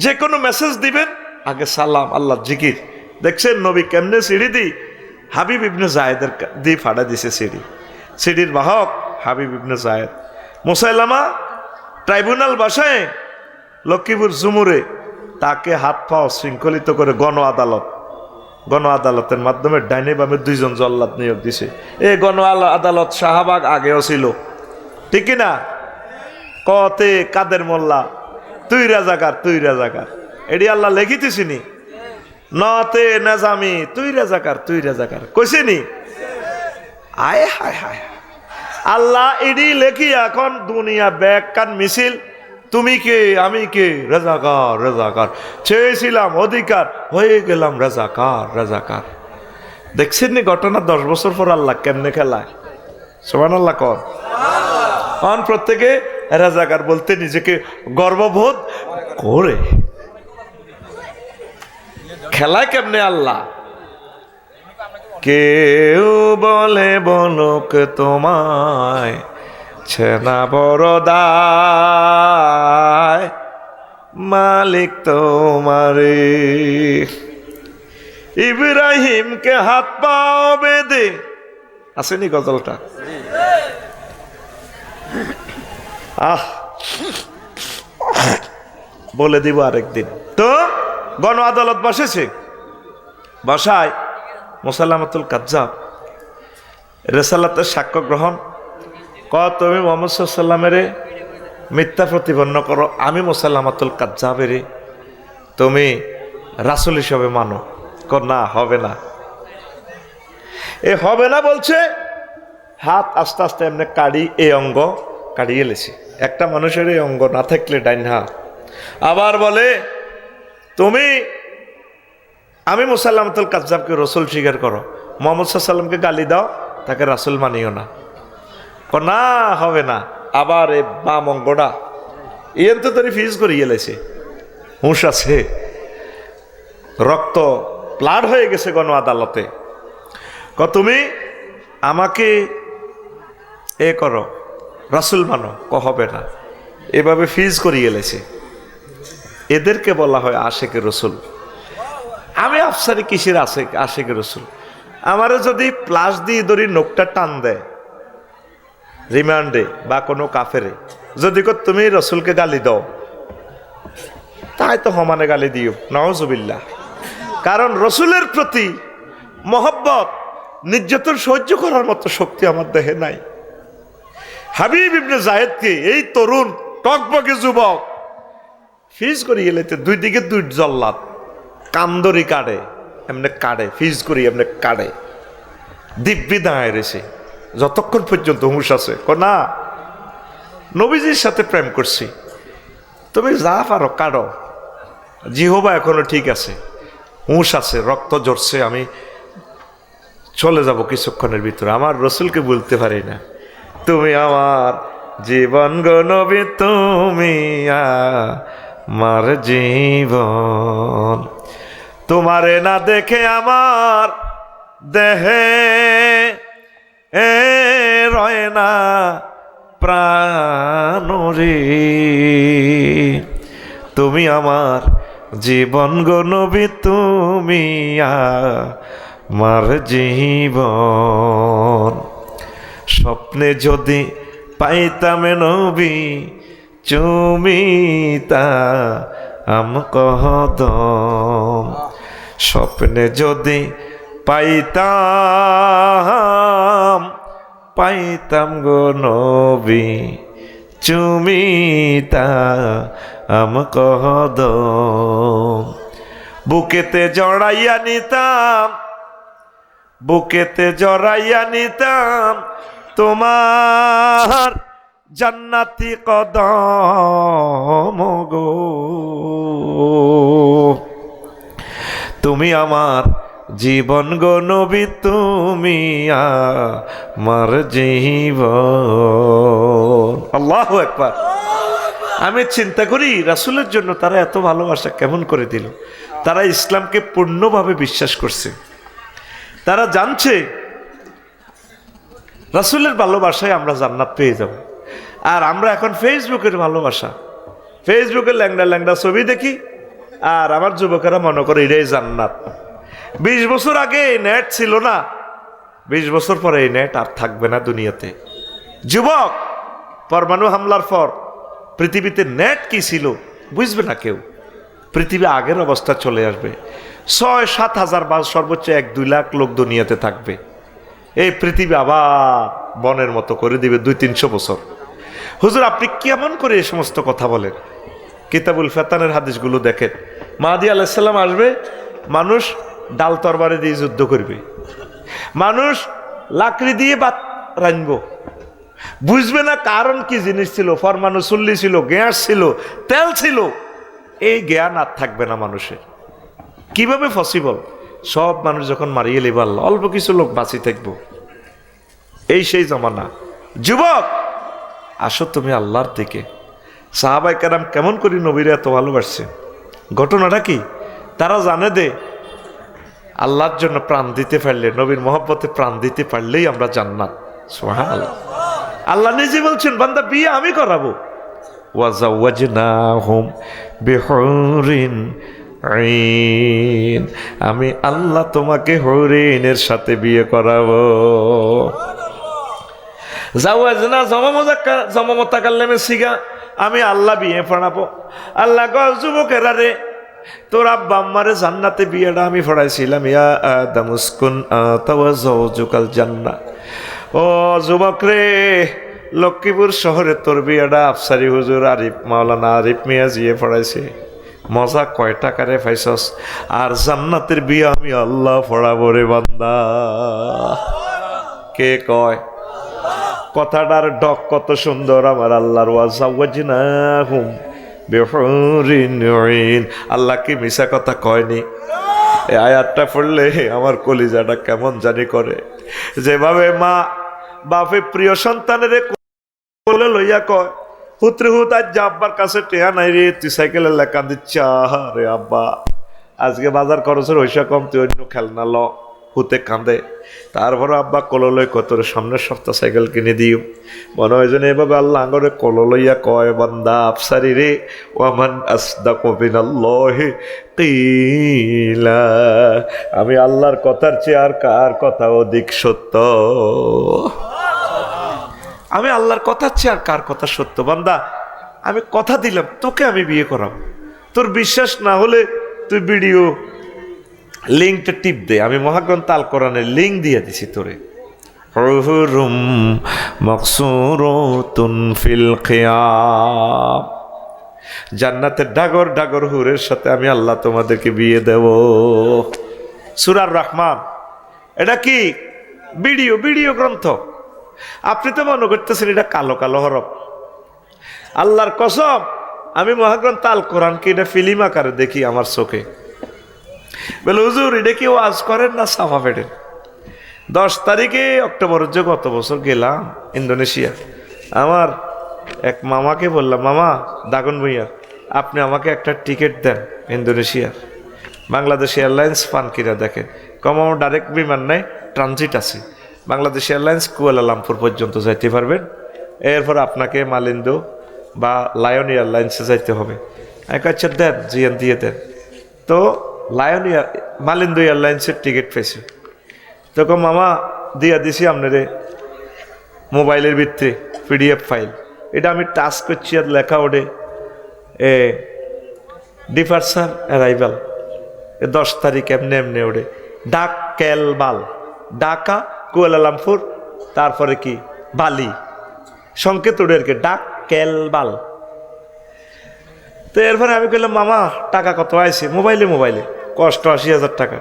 যে কোনো মেসেজ দিবেন আগে সালাম, আল্লাহ জিকির। দেখছেন নবী কেমনে সিঁড়ি দি হাবিব ইবনে জায়েদের দি ফাড়া দিছে সিঁড়ি। সিঁড়ির বাহক হাবিব ইবনে জায়েদ। মুসাইলামা ট্রাইব্যুনাল বাসায় লক্ষ্মীপুর জুমুরে তাকে হাত পাও শৃঙ্খলিত করে গণ আদালতের মাধ্যমে ডাইনে বামে 2 জন জল্লাদ নিয়োগ দিছে। এই গণ আদালত শাহবাগ আগেও ছিল, ঠিক না? কতে কাদের মোল্লা, তুই রাজাকার এডি আল্লাহ লেখিতেছিনি। নতে নাজামি, তুই রাজাকার কইছিনি। আয় হায় হায়, আল্লাহ এডি লেখি এখন দুনিয়া ব্যাগ কান মিছিল, তুমি কে আমি কে, রাজাকার চেয়েছিলাম অধিকার, হয়ে গেলাম রাজাকার। দেখছেন নি ঘটনা? 10 বছর পর আল্লাহ কেমনে খেলায়। সুবহানাল্লাহ কন প্রত্যেকে রাজাকার বলতে নিজেকে গর্ববোধ করে। খেলায় কেমনে আল্লাহ? কেউ বলে বলক তোমায় ছেনা বড়দায়, মালিক তোমারে। ইব্রাহিমকে হাত পাও বেঁধে, আসেনি গজলটা? বলে দিব আরেকদিন। তো গণ আদালত বসেছে, বসায় মুসাইলামাতুল কাজ্জাব রেসালাতের সাক্ষ্য গ্রহণ। তুমি মুহাম্মদ সাল্লাল্লাহু আলাইহি ওয়াসাল্লামের মিথ্যা প্রতিপন্ন করো, আমি মুসাইলামাতুল কাজ্জাবের তুমি রাসূল হিসেবে মানো। না, হবে না। এ হবে না বলছে, হাত আস্তে আস্তে এমনি কাড়ি, এই অঙ্গ কাড়িয়ে লেছে। একটা মানুষের এই অঙ্গ না থাকলে ডাইন হাত। আবার বলে আমি মুসাইলামাতুল কাজ্জাবকে রাসূল স্বীকার করো, মুহাম্মদ সাল্লাল্লাহু আলাইহি ওয়াসাল্লামকে গালি দাও, তাকে রাসূল মানিও না। না, হবে না। আবার এই বাম অঙ্গটা এর তো তরি ফিজ করিয়ে লেছে, হুঁশ আছে, রক্ত প্লাড হয়ে গেছে গণ আদালতে। তুমি আমাকে এ করো, রাসূল মানো, হবে না। এভাবে ফিজ করিয়ে লেছে। এদেরকে বলা হয় আশেকে রসুল। আমি আফসারি কিসের আশেকে রসুল? আমারে যদি প্লাস দিয়ে ধরি নোকটা টান দেয় রিমান্ডে বা কোনো কাফেরে, যদি তুমি রসুলকে গালি দাও, তাই তো সমানে গালি দিও, নাউজুবিল্লাহ। কারণ রসুলের প্রতি মহব্বত, নির্যাতন সহ্য করার মতো শক্তি আমার দেহে নাই। হাবিব ইবনে জায়েদকে, এই তরুণ টকবকে যুবক, ফিজ করি এলেতে 2 দিকে 2 জল্লাদ কান্দরি কাটে, এমনি কাটে, ফিজ করি এমনি কাটে, দিব্যি দাঁড়ায় রয়েছে যতক্ষণ পর্যন্ত হুঁশ আছে। না, নবীজির সাথে প্রেম করছি, তুমি যা পারো কাটো, জিহবা এখনো ঠিক আছে, হুঁশ আছে, রক্ত ঝরছে, আমি চলে যাব কিছুক্ষণের ভিতরে, আমার রসুলকে বলতে পারি না, তুমি আমার জীবন গো নবী তুমি আমার জীবন। তোমারে না দেখে আমার দেহে রয় না প্রাণ রে। তুমি আমার জীবন গো নবী তুমি আমার জীবন। স্বপ্নে যদি পাইতাম নবী চুমিতা আম কদম। স্বপ্নে যদি পাইতাম গো নবী চুমিতা আম কদম। বুকেতে জড়াইয়া নিতাম তোমার জান্নাতি কদম গো। তুমি আমার জীবন গো নবী তুমি আমার জীবন। আল্লাহু আকবার। আমি চিন্তা করি রাসূলের জন্য তারা এত ভালোবাসা কেমন করে দিল। তারা ইসলামকে পূর্ণভাবে বিশ্বাস করছে। তারা জানছে রাসূলের ভালোবাসায় আমরা জান্নাত পেয়ে যাব। আর আমরা এখন ফেসবুকের ভালোবাসা, ফেসবুকে ল্যাংড়া ল্যাংড়া ছবি দেখি, আর আমার যুবকেরা মনে করে এটাই জান্নাত। 20 বছর আগে নেট ছিল না, 20 বছর পরে এই নেট আর থাকবে না দুনিয়াতে। যুবক, পরমাণু হামলার পর পৃথিবীতে নেট কি ছিল বুঝবে না কেউ। পৃথিবী আগের অবস্থা চলে আসবে। 6-7 হাজার বা সর্বোচ্চ 1-2 লাখ লোক দুনিয়াতে থাকবে। এই পৃথিবী আবার বনের মতো করে দিবে 200-300 বছর। হুজুর আপনি কেমন করে এই সমস্ত কথা বলেন? কিতাবুল ফেতানের হাদিসগুলো দেখেন। মাহদী আলাইহিস সালাম আসবে, মানুষ ডাল তরবারি দিয়ে যুদ্ধ করবে, মানুষ লাকড়ি দিয়ে ভাত রাঁধব, বুঝবে না কারণ কি জিনিস ছিল। ফরমানু চুল্লি ছিল, গ্যাস ছিল, তেল ছিল, এই জ্ঞান আর থাকবে না মানুষের। কিভাবে পসিবল? সব মানুষ যখন মারিয়ে লিবে আল্লাহ, অল্প কিছু লোক বাঁচি থাকবো। এই সেই জমানা। যুবক আসো তুমি আল্লাহর দিকে। সাহাবায়ে কেরাম কেমন করে নবীরা এত ভালোবাসছে, ঘটনাটা কি? তারা জানে দে আল্লাহর জন্য প্রাণ দিতে পারলে, নবীর মহব্বতে প্রাণ দিতে পারলেই আমরা জান্নাত। সুবহানাল্লাহ। আল্লাহ নিজে বলছেন বান্দা বিয়ে আমি করাবো। ওয়াজাওয়াজনাহুম বিহুরিন আইন, আমি আল্লাহ তোমাকে হরিণের সাথে বিয়ে করাবো। জাওয়াজনা জমামতাকাল্লামে সিগা, আমি আল্লাহ বিয়ে পড়াবো। আল্লাহ কয় যুবকেরা রে, তোর আব্বা আম্মারে জান্নাতে বিয়েটা আমি পড়াইছিলাম। ইয়া আদম উসকুন আনতা ওয়া যাওজুকাল জান্নাহ। ও যুবক রে, লক্ষ্মীপুর শহরে তোর বিয়েটা আফসারি হুজুর আরিফ মাওলানা আরিফ মিয়া জিয়ে পড়াইছে। মজা কয় টাকারে পাইছস? আর জান্নাতের বিয়ে আমি আল্লাহ পড়াবো রে বান্দা। কে কয়? কথাটার ডক কত সুন্দর আমার আল্লাহর। ওয়াজাওয়াজনাহুম বিহুরিন আইন। আল্লাহ কি মিছা কথা কয়নি? এই আয়াতটা পড়লে আমার কলিজাটা কেমন জানি করে। যেভাবে মা বাপে প্রিয় সন্তানের কোলে লইয়া কয়, পুত্র হুত আজ আব্বার কাছে টেয়া নাই রে, তুই সাইকেলের লেখা দিচ্ছা রে আব্বা, আজকে বাজার খরচের পয়সা কম, তুই অন্য খেলনা ল। হুতে কাঁদে। তারপরে আব্বা কললই কত সামনের সপ্তাহ সাইকেল কিনে দিও। মনে হয় যেন এভাবে আল্লাহ আঙরে কললইয়া কয়, বান্দা আফসারি রে, ওয়ামান আসদাকু মিনাল্লাহি কিলা, আমি আল্লাহর কথার চেয়ে আর কার কথা অধিক সত্য? আমি আল্লাহর কথার চেয়ে আর কার কথা সত্য? বান্দা আমি কথা দিলাম তোকে আমি বিয়ে করাবো। তোর বিশ্বাস না হলে তুই ভিডিও লিঙ্কটা টিপ দে, আমি মহাগ্রন্থ আল কোরআনের লিঙ্ক দিয়ে দিছি তোরে। হুরুম মাকসুরাতুন ফিল খিয়াম, জান্নাতের ডাগর ডাগর হুরের সাথে আমি আল্লাহ তোমাদেরকে বিয়ে দেব। সূরা রহমান। এটা কি ভিডিও গ্রন্থ? আপনি তো মনে করতেছেন এটা কালো কালো হরফ। আল্লাহর কসম, আমি মহাগ্রন্থ আল কোরআনকে এটা ফিল্ম আকারে দেখি আমার চোখে। বলে হুজুর এটা কি ওয়াজ করেন না সাফা ফেটেন? 10 তারিখে অক্টোবরের যে গত বছর গেলাম ইন্দোনেশিয়া, আমার এক মামাকে বললাম, মামা দাগন ভুইয়া, আপনি আমাকে একটা টিকিট দেন ইন্দোনেশিয়ার। বাংলাদেশ এয়ারলাইন্স পান কিনা দেখেন। কম আমার ডাইরেক্ট বিমান নাই, ট্রানজিট আছে। বাংলাদেশ এয়ারলাইন্স কুয়ালালামপুর পর্যন্ত যাইতে পারবেন, এরপর আপনাকে মালিন্দো বা লায়ন এয়ারলাইন্সে যাইতে হবে। আচ্ছা দেন, জিয়ান দিয়ে দেন। তো মালিন্দো এয়ারলাইন্সের টিকিট পেয়েছি। তখন মামা দিয়া দিছি আপনারে মোবাইলের ভিতরে পিডিএফ ফাইল। এটা আমি টাচ করছি আর লেখা ওঠে ডিপার্চার অ্যারাইভাল 10 তারিখ এমনি এমনি ওঠে ডাক কেলবাল, ঢাকা কুয়ালালামপুর, তারপরে কি বালি, সংকেত ওঠে আর কি ডাক কেলবাল। তো এরপরে আমি বললাম, মামা টাকা কত আইছে? মোবাইলে কষ্ট 80,000 টাকা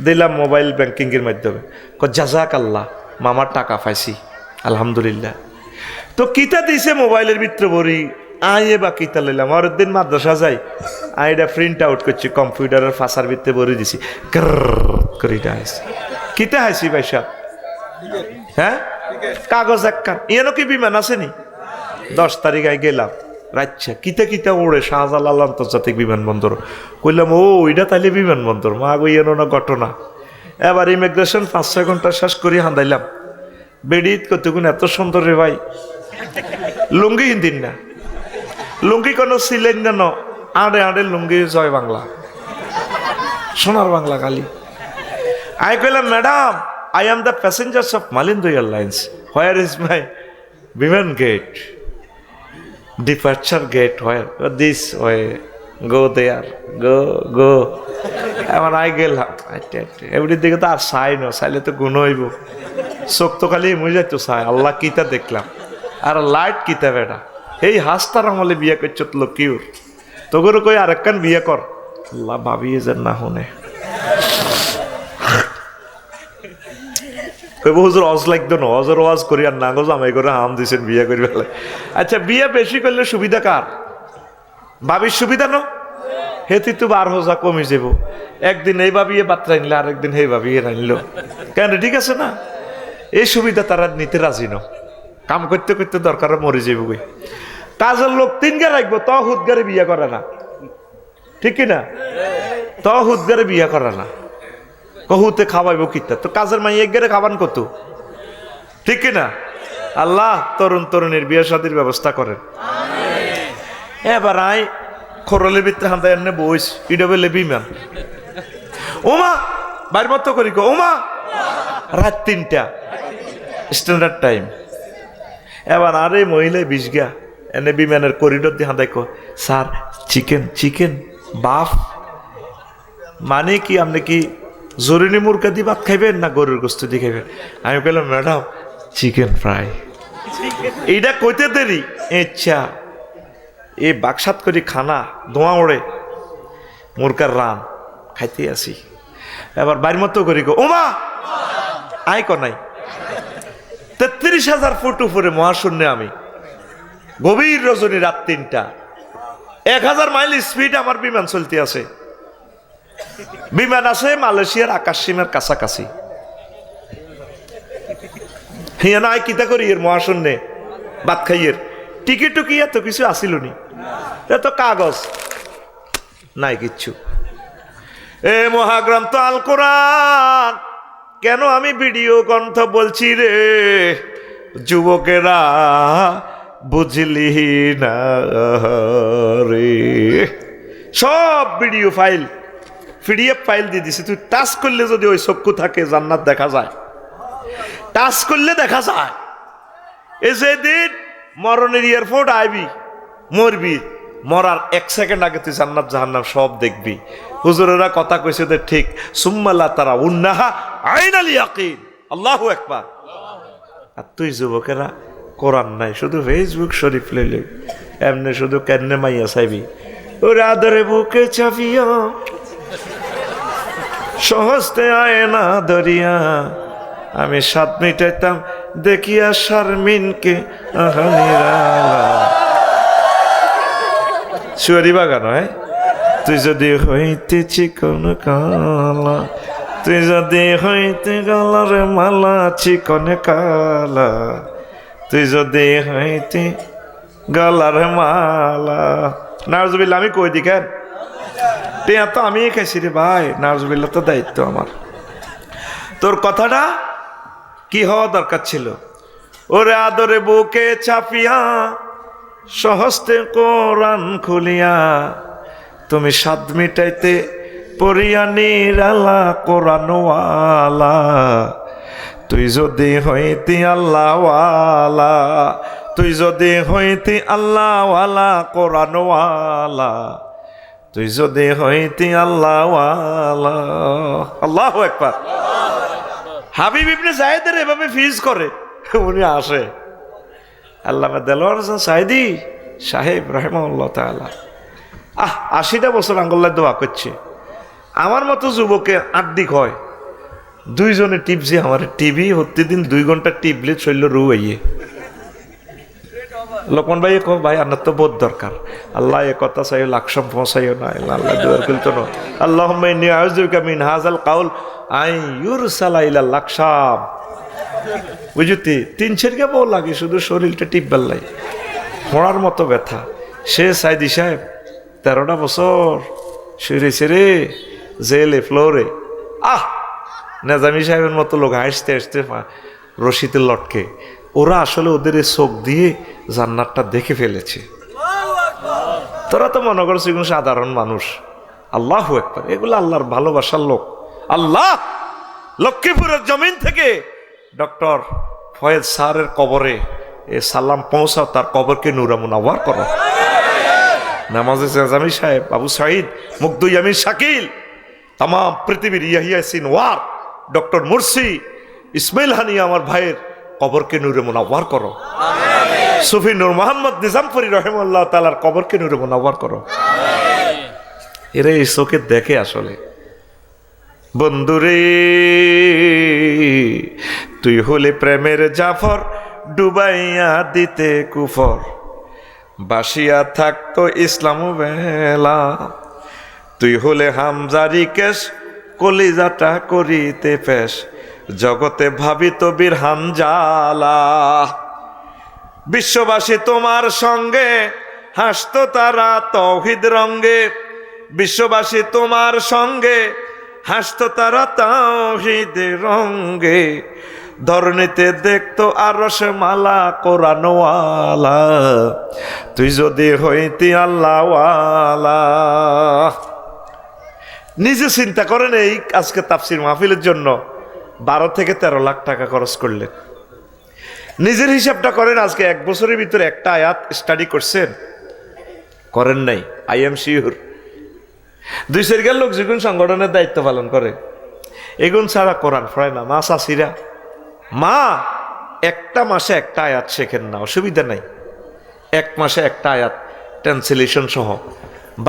দিলাম মোবাইল ব্যাংকিংয়ের মাধ্যমে। জাজাক আল্লাহ, মামার টাকা পাইছি আলহামদুলিল্লাহ। তো কিতা দিছে মোবাইলের ভিতরে ভরি, আইয়ে বা কিতা লইলাম। আর দিন মাদ্রাসা যাই, এটা প্রিন্ট আউট করছি কম্পিউটারের ফাঁসার ভিতরে ভরে দিছি, করিটা হাসি। কিতা হাসি ভাই সাহেব? হ্যাঁ, কাগজ একখান। ইয়েন কি বিমান আসেনি? 10 তারিখ আই গেলাম রাচ্ছা, কিতা ওড়ে শাহজালাল আন্তর্জাতিক বিমানবন্দর। কইলাম ও ওইটা তাইলে বিমানবন্দর, মা গো ইয়েন না ঘটনা। এবার ইমিগ্রেশন 5-6 ঘন্টা শেষ করি হান্দাইলাম। বেডিত কতগুণ এত সুন্দর রে ভাই, লুঙ্গি হিন্দিন না, লুঙ্গি কোনো ছিলেন না, আড়ে আড়ে লুঙ্গি, জয় বাংলা, সোনার বাংলা কালি। আই কইলাম, madam I am the passengers of Malindo airlines, where is my বিমান gate, departure gate, where? This way, go there, go. এবার আই গেলাম, এমনির দিকে তো আর চাই না, চাইলে তো গুণ হইব, চোখ তো খালি মুই যাইতো চাই। আল্লাহ কিতা দেখলাম, আর লাইট কিতা বেটা, এই হাসতার আমলে বিয়ে করছো তো কিউর, তোর কই আরেকখান বিয়ে কর। আল্লাহ ভাবিয়ে যে না শুনে হুজুর অজ লাগতো না, অজর ওয়াজ করি আর না গো জামাই করে হাম দিছেন বিয়ে করি ফেলে। আচ্ছা বিয়ে বেশি করলে সুবিধা কার? ভাবির সুবিধা ন, হেতি তো 12,000 কমে যাব। একদিন এই ভাবিয়ে বাত্রা আনলে, আরেকদিন এই ভাবিয়ে আনলো, কেন? ঠিক আছে না? এই সুবিধা তারা নিতে রাজি ন। কাম করতে করতে দরকার মরে যাবো। কাজের লোক 3 গা রাখবো, ত হুদগারে বিয়ে করে না, ঠিক কিনা? ত হুদগারে বিয়ে করে না, কহুতে খাওয়াইব কিতা? তো কাজের মাই 1 গারে খাবান কত, ঠিক কিনা? আল্লাহ তরুণ তরুণীর বিয়ে শাদীর ব্যবস্থা করেন। এবার আই খরলের ভিতরে হান্দায় এনে বইস, ইডা বলে বিমান। ওমা বাইর মতো করি গো, ওমা রাত 3টা স্ট্যান্ডার্ড টাইম। এবার আরে মহিলা 20 গা এনে বিমানের করিডোর দিয়ে হাঁদাই কো, স্যার চিকেন বাফ, মানে কি আপনি কি জরুরি মুরগা দিয়ে ভাত খাইবেন না গরুর গোস্ত দিয়ে খাইবেন? আমি বললাম, ম্যাডাম চিকেন ফ্রাই। এইটা কইতে দেরি, ইচ্ছা এই বাকসাত করি খানা ধোঁয়া ওড়ে, মুরগার রান খাইতে আসি। এবার বাড়ির মতো করি গো, ওমা আয় নাই 33,000 ফুট উপরে মহাশূন্যে আমি, গভীর রজনী, রাত 3টা, 1000 মাইল স্পিড আমার বিমান চলতে আছে। বিমান আছে মালয়েশিয়ার আকাশ সীমার কাছাকাছি। হিয়া না কিতা করি এর মহাশূন্যে বাদ খাইয়ের টিকিট টুকি এত কিছু আসিল নি, এত কাগজ নাই কিচ্ছু। এ মহাগ্রন্থ আল কোরআন, কেন আমি ভিডিও গ্রন্থ বলছি রে যুবকেরা, বুঝলি না রে? সব ভিডিও ফাইল, পিডিএফ ফাইল দিয়ে দিছি। তুই টাচ করলে যদি ওই চক্ষু থাকে জান্নাত দেখা যায়, টাচ করলে দেখা যায়। এই যেদিন মরণের এয়ারপোর্ট আইবি, মরবি, মরার 1 সেকেন্ড আগে তুই জান্নাত জাহান্নাম সব দেখবি। হুজুরেরা কথা কইছে যে ঠিক, সুম্মাল্লাহ তারা উন্নাহা আইনাল ইয়াকিন, আল্লাহু আকবার। আর তুই যুবকেরা কোরআন নাই, শুধু ফেসবুক শরীফ লইলে এমনি শুধু কেন্নে মাইয়া চাইবি, ওরা আদরে বুকে চাপিয়া সহজতে আয় না দরিয়া, আমি 7 মিটাইতাম দেখিয়া শারমিনকে সুয়ারি বাগানো। হ্যাঁ, তুই যদি হইতে চিকন কালা, তুই যদি হইতে গলার মালা চিকন কালা, তুই যদি হইতে গলার মালা। নাউজুবিল্লাহ, আমি কই দি কেন? টিয়া তো আমি খাইছি রে ভাই, নাউজুবিল্লাহ তো দায়িত্ব আমার। তোর কথাটা কি হওয়া দরকার ছিল? ওরে আদরে বুকে চাপিয়া সহস্তে কোরআন খুলিয়া, তুমি স্বাদ মিটাইতে পড়িয়া নিরালা কোরআনওয়ালা। তুই যদি হইতি আল্লাহওয়ালা, তুই যদি হইতি আল্লাহওয়ালা কোরআনওয়ালা, তুই যদি হইতি আল্লাহওয়ালা। আল্লাহু আকবার। হাবিব ইবনে যায়েদের এভাবে ফিজ করে, উনি আসে। আল্লামা দেলোয়ার হোসেন সাইদি সাহেব রাহিমাহুল্লাহ তাআলা 80টা বছর আঙ্গুল্লাহ দোয়া করছে। আমার মতো যুবকে আড্ডি হয়, দুইজনে টিপছে আমার টিভি, প্রতিদিন 2 ঘন্টা টিপলে চলল রু আইয়ে। লোকমান ভাই কো ভাই আপনার তো বোধ দরকার, আল্লাহ এ কথা চাই লাকসাম পৌঁছাইও না, আল্লাহ দুয়ার খুলতো না। আল্লাহুম্মা ইন্নী আউযুবিকা মিন হাযাল কাউল আই ইউরসালা ইলা লাকসাম। বুঝতি 3-4 বউ লাগে, শুধু শরীরটা টিপবার লাই, পড়ার মতো ব্যথা। সে সাইদি সাহেব 13টা বছর শুয়েছে রে জেলে ফ্লোরে। নেজামি সাহেবের মতো লোক হাসতে হাসতে রশিতে লটকে। ওরা আসলে ওদের চোখ দিয়ে জান্নাতটা দেখে ফেলেছে। তোরা তো মনে করছিস এগুলো সাধারণ মানুষ। আল্লাহু আকবার, এগুলো আল্লাহর ভালোবাসার লোক। আল্লাহ লক্ষ্মীপুরের জমিন থেকে ডক্টর ফয়েজ স্যারের কবরে এ সালাম পৌঁছাও, তার কবরকে নূরে মুনাওয়ার করো। নামাজে নেজামি সাহেব, আবু সাঈদ, মুগ্ধ ইয়ামিন শাকিল, তাম পৃথিবীর Yahya Sinwar, doctor Morsi, Ismail Haniyeh আমার ভাইয়ের কবরকে নূরে মুনাওয়ার করো। সুফি নূর মোহাম্মদ নিজামপুরি রহিমাহুল্লাহ তাআলার কবরকে নূরে মুনাওয়ার করো। এরা এই চোখে দেখে আসলে। বন্ধুরে তুই হলে প্রেমের জাফর, ডুবাইয়া দিতে কুফর, বাসিয়া থাকতো ইসলাম বেলা। তুই হলে হামজারি কেশ, কলিজাটা করিতে পেশ, জগতে ভাবিত বীর হানজালা। বিশ্ববাসী তোমার সঙ্গে হাসতো তারা তৌহিদ রঙ্গে, বিশ্ববাসী তোমার সঙ্গে হাসতো তারা তাওহীদ রঙ্গে। ধরনীতে দেখতো আরশ মালা কোরআনওয়ালা, তুই যদি হইতি আল্লাহওয়ালা। নিজে চিন্তা করেন, এই আজকে তাফসীর মাহফিলের জন্য 12 থেকে 13 লাখ টাকা খরচ করলেন। নিজের হিসাবটা করেন, আজকে 1 বছরের ভিতরে একটা আয়াত স্টাডি করছেন? করেন নাই। আই এম শিওর 2-4 লোক যেগুন সংগঠনের দায়িত্ব পালন করে, এগুন ছাড়া কোরআন পড়ে না। মা চাষিরা, মা একটা মাসে একটা আয়াত শেখেন না, অসুবিধা নাই। 1 মাসে একটা আয়াত ট্রান্সলেশন সহ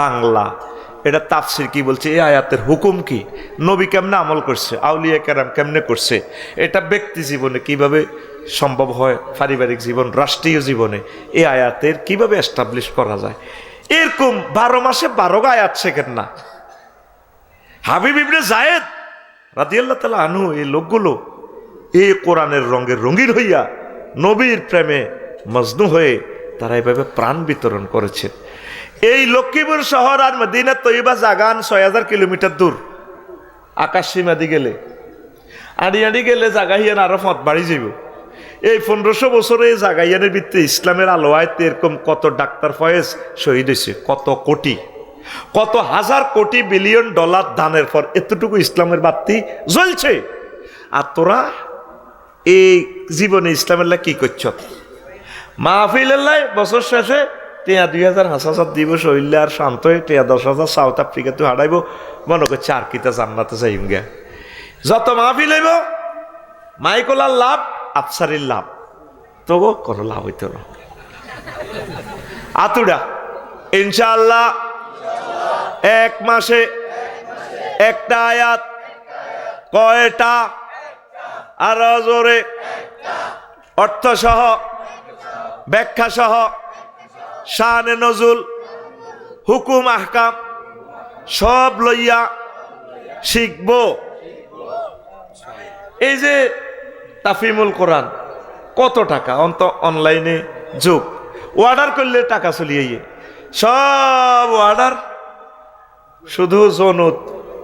বাংলা, এটা তাফসীর কি বলছে, এই আয়াতের হুকুম কি, নবী কেমনে আমল করছে, আউলিয়া কেরাম কেমনে করছে, এটা ব্যক্তি জীবনে কিভাবে সম্ভব হয়, পারিবারিক জীবন, রাষ্ট্রীয় জীবনে এই আয়াতের কিভাবে এস্টাবলিশ করা যায়, এরকম 12 মাসে 12 আয়াত শেখেন না। হাবিব ইবনে যায়েদ রাদিয়াল্লাহু তাআলা আনহু, এই লোকগুলো এই কোরআনের রঙের রঙিন হইয়া নবীর প্রেমে মজনু হয়ে তারা এইভাবে প্রাণ বিতরণ করেছে। এই লক্ষ্মীপুর শহর আর মদিনা তৈয়বা জাগান 6000 কিলোমিটার দূর। আকাশ সীমা দি গেলে আড়ি গেলে জাগাইয়ান আরো পথ বাড়ি যাইব। এই 1500 বছরে এই জাগাইয়ানের ভিত্তি ইসলামের আলোয় এরকম কত ডাক্তার ফয়েজ শহীদ হয়েছে, কত কোটি, কত হাজার কোটি বিলিয়ন ডলার দানের পর এতটুকু ইসলামের বাতি জ্বলছে। আর তোরা এই জীবনে ইসলামের লাই কি করছ? মাহফিলের লাই বছর শেষে 2000 হাজার দিবস হইলে আর শান্ত হয়ে 10,000 সাউথ আফ্রিকাতে হারাইব, মনে করছে আর কিতা জান্নাতে যাইম গে। যত মাহফিল হইব মাইকলার লাভ, আফসারির লাভ, তবু কোনো লাভ হইত না। আতুডা ইনশাআল্লাহ 1 মাসে একটা আয়াত, কয়টা? আরো জোরে, অর্থ সহ, ব্যাখ্যা সহ, শানে নজুল, হুকুম আহকাম সব লইয়া শিখব। এই যে তাফিমুল কোরআন, কত টাকা, অন্ত অনলাইনে যুগ, অর্ডার করলে টাকা চলিয়ে সব অর্ডার, শুধু যৌন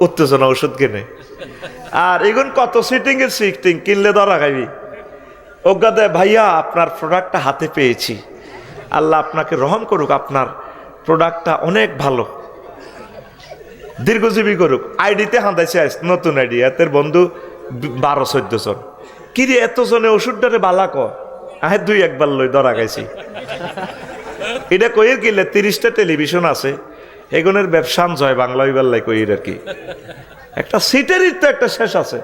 উত্তেজনা ওষুধ কেনে। আর এখন কত সিটিং এর সিটিং কিনলে ধরা খাইবি। অজ্ঞা দেয় ভাইয়া আপনার প্রোডাক্টটা হাতে পেয়েছি, আল্লাহ আপনাকে রহম করুক, আপনার প্রোডাক্টটা অনেক ভালো, দীর্ঘজীবী করুক। আইডিতে হাঁদাইছে নতুন আইডি, এতের বন্ধু 12-14 জন। কিরে এত জনে ওষুধটারে বালা ক আহে 2-1 লই ধরা খাইছি। এটা কইয়ের কিনলে 30টা টেলিভিশন আছে, এগুনের ব্যবসান জয় বাংলা হইবার কইর আর কি। একটা সিটেরই তো একটা শেষ আছে।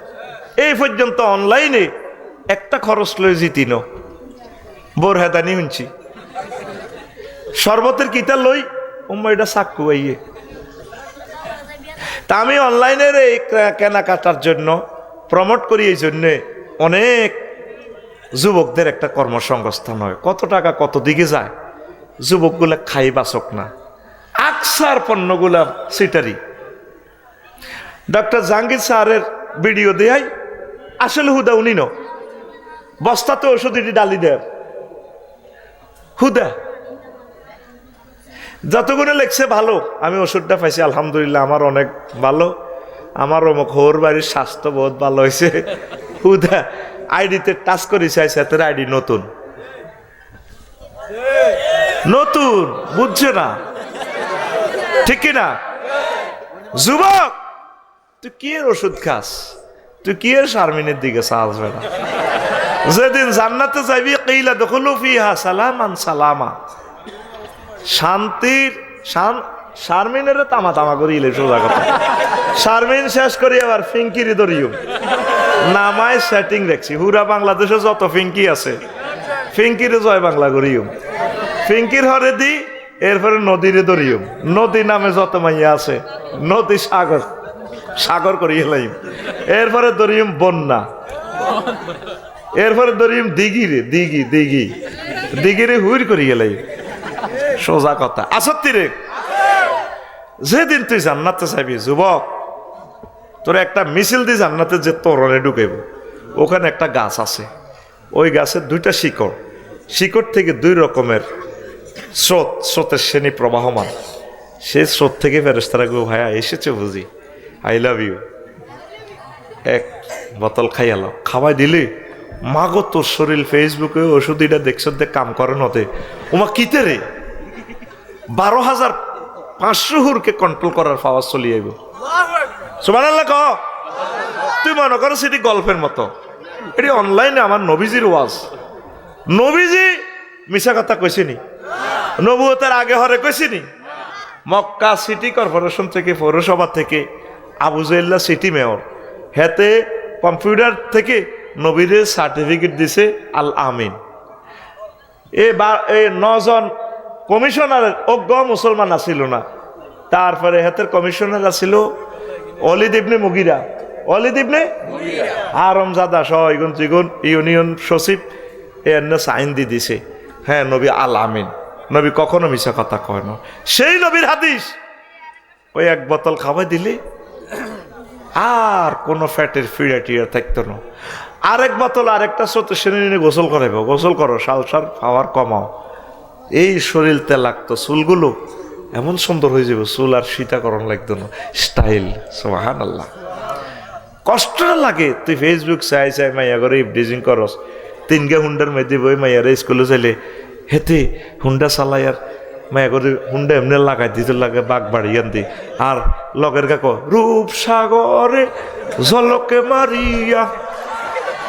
এই পর্যন্ত অনলাইনে একটা খরচ লই জিতিন বোর হেদানি শুনছি, শরবতের কিতা লই উম্মা এটা চাক্কু আইয়ে। তা আমি অনলাইনের এই কেনাকাটার জন্য প্রমোট করি, এই জন্যে অনেক যুবকদের একটা কর্মসংস্থান হয়। কত টাকা কত দিকে যায়, যুবকগুলা খাই বাসক না, আকসার পণ্যগুলা সিটারি। ডক্টর জাহাঙ্গীর স্যারের ভিডিও দেয় আসলে হুদা উনি ন বস্তাতে ওষুধ এটি ডালি দেয় হুদা, যতগুলো লেখছে ভালো। আমি ওষুধটা পাইছি আলহামদুলিল্লাহ, আমার অনেক ভালো, আমার অমুক হোর বাড়ির স্বাস্থ্য বহুত ভালো হয়েছে। হুদা আইডিতে টাচ করি চাইছে, এত আইডি নতুন নতুন, বুঝছে না ঠিক কিনা? যুবক তুই কি এর ওষুধ খাস, তুই কি এর শারমিনের দিকে চাস বেড়া? যেদিন জান্নাতে যাবি কিলা দখলু ফিহা সালামান সালামা, শান্তির শারমিনের তামা তামা করিলে সোজা কথা। শারমিন শেষ করি আবার ফিঙ্কিরি ধরিও নামায় সেটিং দেখছি। হুরা বাংলাদেশে যত ফিঙ্কি আছে ফিঙ্কিরে জয় বাংলা করিও, ফিঙ্কির হরে দি এরপরে নদীরে ধরিও, নদী নামে যত মাইয়া আছে নদী সাগর সাগর করিয়ে লাইম, এরপরে ধরিম বন্যা, এরপরে ধরিম দিঘিরে দিঘি দিঘি দিঘিরে হুইর করিয়ে লাইম। সোজা কথা আসত্তি রে। যেদিন তুই জান্নাতে চাইবি যুবক, তোর একটা মিছিল দিয়ে জান্নাতে যে তোরণে ঢুকাইব, ওখানে একটা গাছ আছে, ওই গাছের 2টা শিকড়, শিকড় থেকে 2 রকমের স্রোত, স্রোতের শ্রেণী প্রবাহমান। সেই স্রোত থেকে ফেরেশতারা গো ভাইয়া এসেছে বুঝি, আই লাভ ইউ, এক বোতল খাইয়ালো, খাওয়াই দিলি মাগো তোর শরীর ফেসবুকে ওষুধ এটা দেখছ দেখ কাম করে নতে ওমা কিতে রে 12,500 হুরকে কন্ট্রোল করার পাওয়ার চলি আইব। সুবহানাল্লাহ কহ। তুই মনে করো সেটি গল্পের মতো, এটি অনলাইনে আমার নবীজির ওয়াজ। নবীজি মিশা কথা কইছিনি, নবুয়তের আগে হরে কইছিনি। মক্কা সিটি কর্পোরেশন থেকে, পৌরসভা থেকে আবু জাইল্লা সিটি মেয়র, হেতে কম্পিউটার থেকে নবীরে সার্টিফিকেট দিছে আল আমিন। এই 9 জন কমিশনার অজ্ঞ মুসলমান আসিল না, তারপরে হেতের কমিশনার আসিল অলিদ ইবনে মুগিরা, অলিদ ইবনে আরমজাদা সগুন চিগুন ইউনিয়ন সচিব এনে সাইন দিয়ে দিছে, হ্যাঁ নবী আল আমিন। নবী কখনো মিশা কথা কয় না, সেই নবীর হাদিস। ওই 1 বোতল খাওয়াই দিলে আর কোনো ফ্যাটের ফিড়া টিড়া থাকতো না। আরেক বোতল আরেকটা স্রোত শ্রেণী গোসল করাইব, গোসল করো, সালসার পাওয়ার কমাও। এই শরীরতে লাগতো, চুলগুলো এমন সুন্দর হয়ে যাবে, চুল আর সীতাকরণ লাগতো না, স্টাইল। সুবহানাল্লাহ। কষ্টটা লাগে, তুই ফেসবুক চাই চাই মাইয়া করে ইভডিজিং করস, 3 হুন্ডার মধ্যে বই মাইয়ারে স্কুলে চাইলে হেতে হুন্ডা চালাই, আর মায়া করে হুন্ডা এমনি লাগাই দিতে লাগে বাঘ বাড়িয়ান দি, আর লগের কাক রূপসাগরে ঝলকে মারিয়া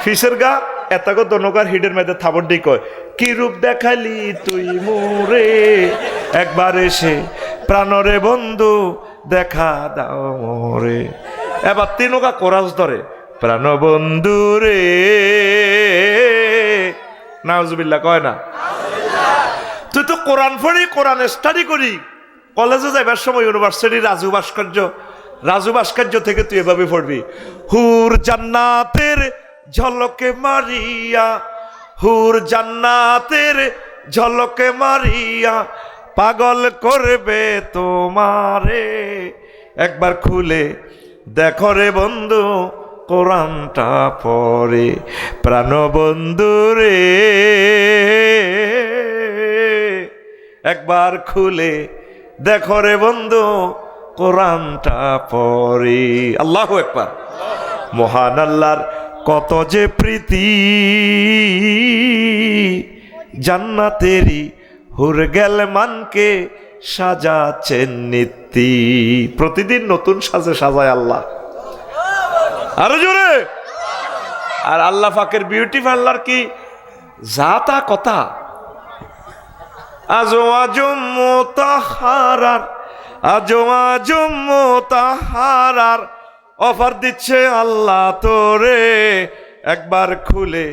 ফিসের গা এতাগো দনকার হিডের মেয়েদে থাবর দি কয় কি রূপ দেখালি তুই মোরে, একবার এসে প্রাণরে বন্ধু দেখা দাও মোরে। এবার 3 কোরাস ধরে প্রাণ বন্ধু রে, নাউজুবিল্লাহ কয় না। তুই তো কোরআন পড়ি, কোরআন স্টাডি করি, কলেজে যাইবার সময় ইউনিভার্সিটি রাজু ভাস্কর্য থেকে তুই এভাবে পড়বি, হুর জান্নাতের ঝলকে মারিয়া, হুর জান্নাতের ঝলকে মারিয়া পাগল করবে তোমারে, একবার খুলে দেখো রে বন্ধু কোরআনটা পড়ে, প্রাণ বন্ধু রে। একবার খুলে দেখো রে বন্ধু কোরআনটা পড়ে। আল্লাহু আকবার। মহান আল্লাহর কত যে প্রীতি, জান্নাতেরই হুর গেল মানকে সাজাচ্ছেন নীতি। প্রতিদিন নতুন সাজে সাজায় আল্লাহ। আরো জোরে। আর আল্লাহ পাকের বিউটি পার্লার কি জাতা কথা। আজওয়াজুম মুতাহহারার, আজওয়াজুম মুতাহহারার অফার দিচ্ছে আল্লাহ তোরে। একবার খুলে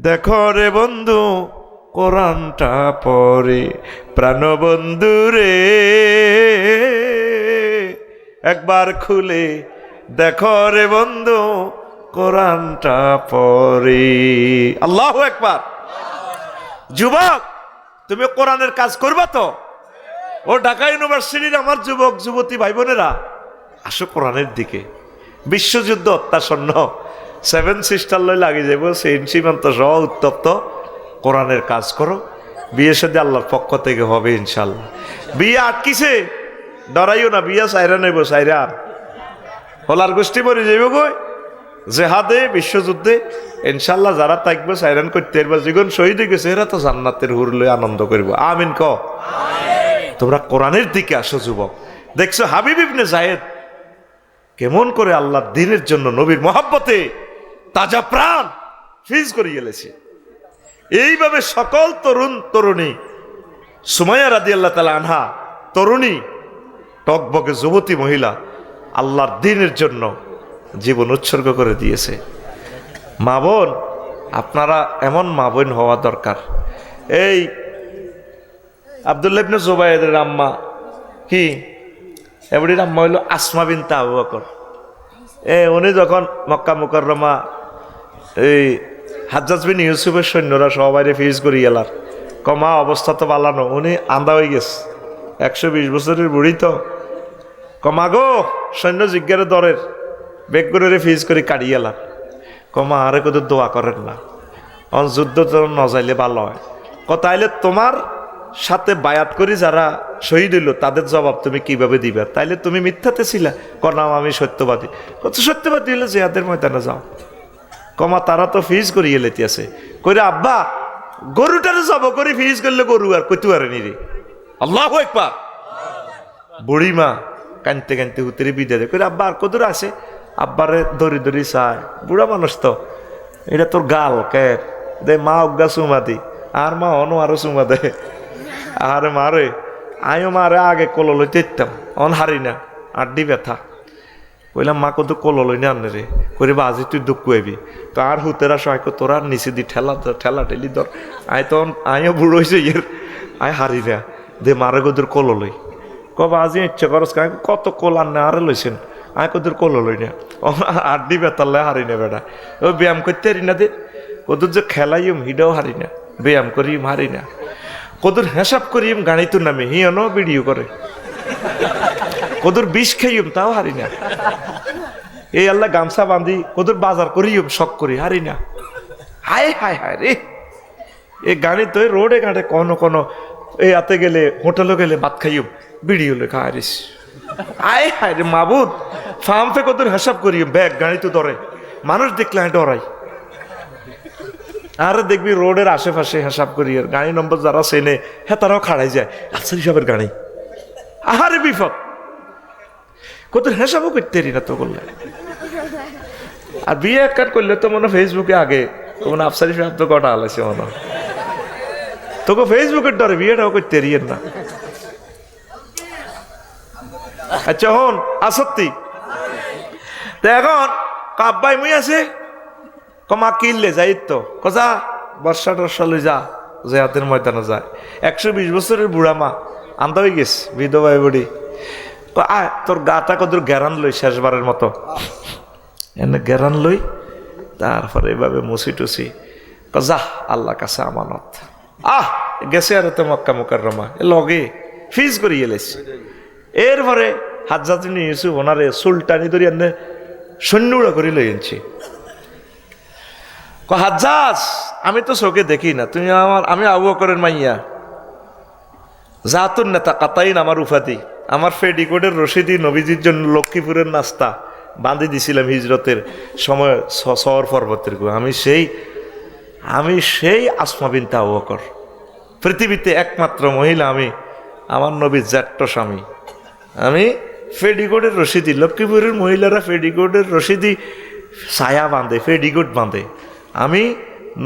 দেখো রে বন্ধু কোরআনটা পড়ে। প্রাণবন্ধু রে একবার খুলে দেখো রে বন্ধু কোরআনটা পড়ে। আল্লাহু আকবার। যুবক, তুমি কোরআনের কাজ করবা তো? ও ঢাকা ইউনিভার্সিটির আমার যুবক যুবতী ভাই বোনেরা, আসো কোরআনের দিকে। বিশ্বযুদ্ধ অত্যাসন্ন, 7 সিস্টার লই লাগি যাইব, সেন্ট সীমান্ত সহ উত্তপ্ত। কোরআনের কাজ করো, বিয়ে সাথে আল্লাহর পক্ষ থেকে হবে ইনশাল্লাহ। বিয়ে আটকিছে, ডরাইও না, বিয়ে সাইরা নেব, সাইরা হলার গোষ্ঠী মরে যাইব গই জেহাদে, বিশ্বযুদ্ধে ইনশাল্লাহ। যারা থাকবে সাইরান করতে পারবে, জীবন শহীদ হয়ে গেছে, এরা তো জান্নাতের হুর লই আনন্দ করবো। আমিন ক। তোমরা কোরআনের দিকে আসো যুবক। দেখছো হাবিব ইবনে যায়েদ কেমন করে আল্লাহর দ্বীনের জন্য নবীর মহব্বতে তাজা প্রাণ ফিজ করে গেলেছে। এইভাবে সকল তরুণ তরুণী, সুমাইয়া রাদিয়াল্লাহু তাআলা আনহা তরুণী, টকবকে যুবতী মহিলা আল্লাহর দ্বীনের জন্য জীবন উৎসর্গ করে দিয়েছে। মা বোন, আপনারা এমন মা বোন হওয়া দরকার। এই আব্দুল্লাহ ইবনে জুবাইরের আম্মা কি, এবারের আম্মা হইল আসমা বিনতে আবু বকর। উনি যখন মক্কা মুকাররমা এই হাজ্জাজ বিন ইউসুফের সৈন্যরা সবাই ফিজ করি গেলার, কমা অবস্থা তো বালানো, উনি আন্দা হয়ে গেছে, 120 বছরের বুড়ি তো। কমা গো সৈন্য জিজ্ঞারে দরের বেগ করে ফিজ করে কাড়ি গেলার। কমা আরে কত দোয়া করেন না, যুদ্ধ তো নজাইলে ভালো হয়। তাইলে তোমার সাথে বায়াত করি যারা শহীদ হইল তাদের জবাব তুমি কিভাবে দিবে? তাইলে তুমি মিথ্যাতে ছিলা? নাম আমি সত্যবাদী। কত সত্যবাদী হলে জিহাদের ময়দানে যাও। কমা তারা তো ফিজ করিয়ে লেতে আছে, কইরে আব্বা গরুটারে জব করে ফিজ করলে গরু আর কইতে পারেনি রে। আল্লাহু আকবার। বুড়ি মা কানতে কানতে হুতেরে বিদায় দেয়, কইরে আব্বা আর কদূর আছে? আব্বারে দড়ি দড়ি চায়, বুড়া মানুষ তো, এটা তোর গাল কে দে। মা অজ্ঞা চুমা দি, আর মা অনো আরো চুমা দে। আরে মারে আমিও মারে আগে কল লইতে ইতাম, অন হারি না, আড্ডি ব্যথা। কইলাম মা কত কল লই না আনে রে, করে বাজি তুই দুঃখ হইবি তো। আর হুতেরা সহায় তোরা নিচে দি ঠেলা ঠেলা ঠেলি ধর। আই তখন আমিও বুড়ো হয়েছে ইয়ের, আই হারি না, দে মারে কদুর কল লই। কবা আজি ইচ্ছে করস কত কল আনে আরে লইছেন, আয় কদুর কল লই না। আড্ডি ব্যথালে হারি না বেড়া। ও ব্যায়াম করতে হারি না দে, কদুর যে খেলাইম হিডাও হারি না, ব্যায়াম করিম হারি না। কদুর হিসাব করিম গাড়িতুর নামে হিয়নো ভিডিও করে, কদুর বিষ খাইম তাও হারি না। এই আল্লাহ গামছা বান্ধি কদুর বাজার করিম শখ করি, হারি না। হায় হায় হায় রে, এই গাড়ি তো রোডে ঘাটে কোনো কোনো এই হাতে গেলে হোটেলে গেলে ভাত খাইম ভিডিও লেখা হারিস। আয় হায় রে মাবুদ, ফার্মে কদুর হিসাব করিম ব্যাগ গাড়ি তো ধরে, মানুষ দেখলে ডরাই। আর দেখবি রোডের আশেপাশে হিসাব করি, আর গাড়ি নম্বর যারা চেনে হ্যাঁ তারাও খাড়াই যায়, আচ্ছা হিসাবের গাড়ি। আহারে বিপদ, কত হিসাবও করতে পারি না তো করলে। আর বিয়ে এক কাট করলে তো মনে ফেসবুকে আগে তোমার আফসারি সাহেব তো কটা আলাইছে মনে, তোকে ফেসবুকের ডরে বিয়েটাও করতে পারি না। আচ্ছা হন আসত্তি তো এখন কাব্বাই মুই আছে, কমা কিনলে যাই তো কজা বর্ষা টর্ষা লই যা, যে হাতের ময়দানে যায়। 120 বছরের বুড়া মা আন্দা হয়ে গেছে, বিধবা বুড়ি। আয় তোর গাটা কদুর গ্যারান লই শেষবারের মতো, এনে গ্যারান লই, তারপরে এভাবে মুছি টুসি কজা আল্লাহ কাছে আমানত। গেছে আর তো মক্কা মুকাররমা লগে ফিজ করি এলেছে। এরপরে হাজ্জাজ বিন ইউসুফ ওনারে সুলতানি ধরি এনে সৈন্যরা করি লই আনছি। হাজ্জাজ আমি তো চোখে দেখি না, তুমি আমার, আমি আবু বকরের মাইয়া, জাতুন নেতা কাতাইন আমার উপাধি, আমার ফেডিকোডের রশিদি নবীজির জন্য লক্ষ্মীপুরের নাস্তা বাঁধি দিছিলাম হিজরতের সময় সওয়ার পর্বতের গো। আমি সেই আসমা বিনতে আবু বকর, পৃথিবীতে একমাত্র মহিলা আমি, আমার নবীর জ্যাঠ্য স্বামী। আমি ফেডিকোডের রশিদি, লক্ষ্মীপুরের মহিলারা ফেডিকোডের রশিদি ছায়া বাঁধে, ফেডিকোড বাঁধে, আমি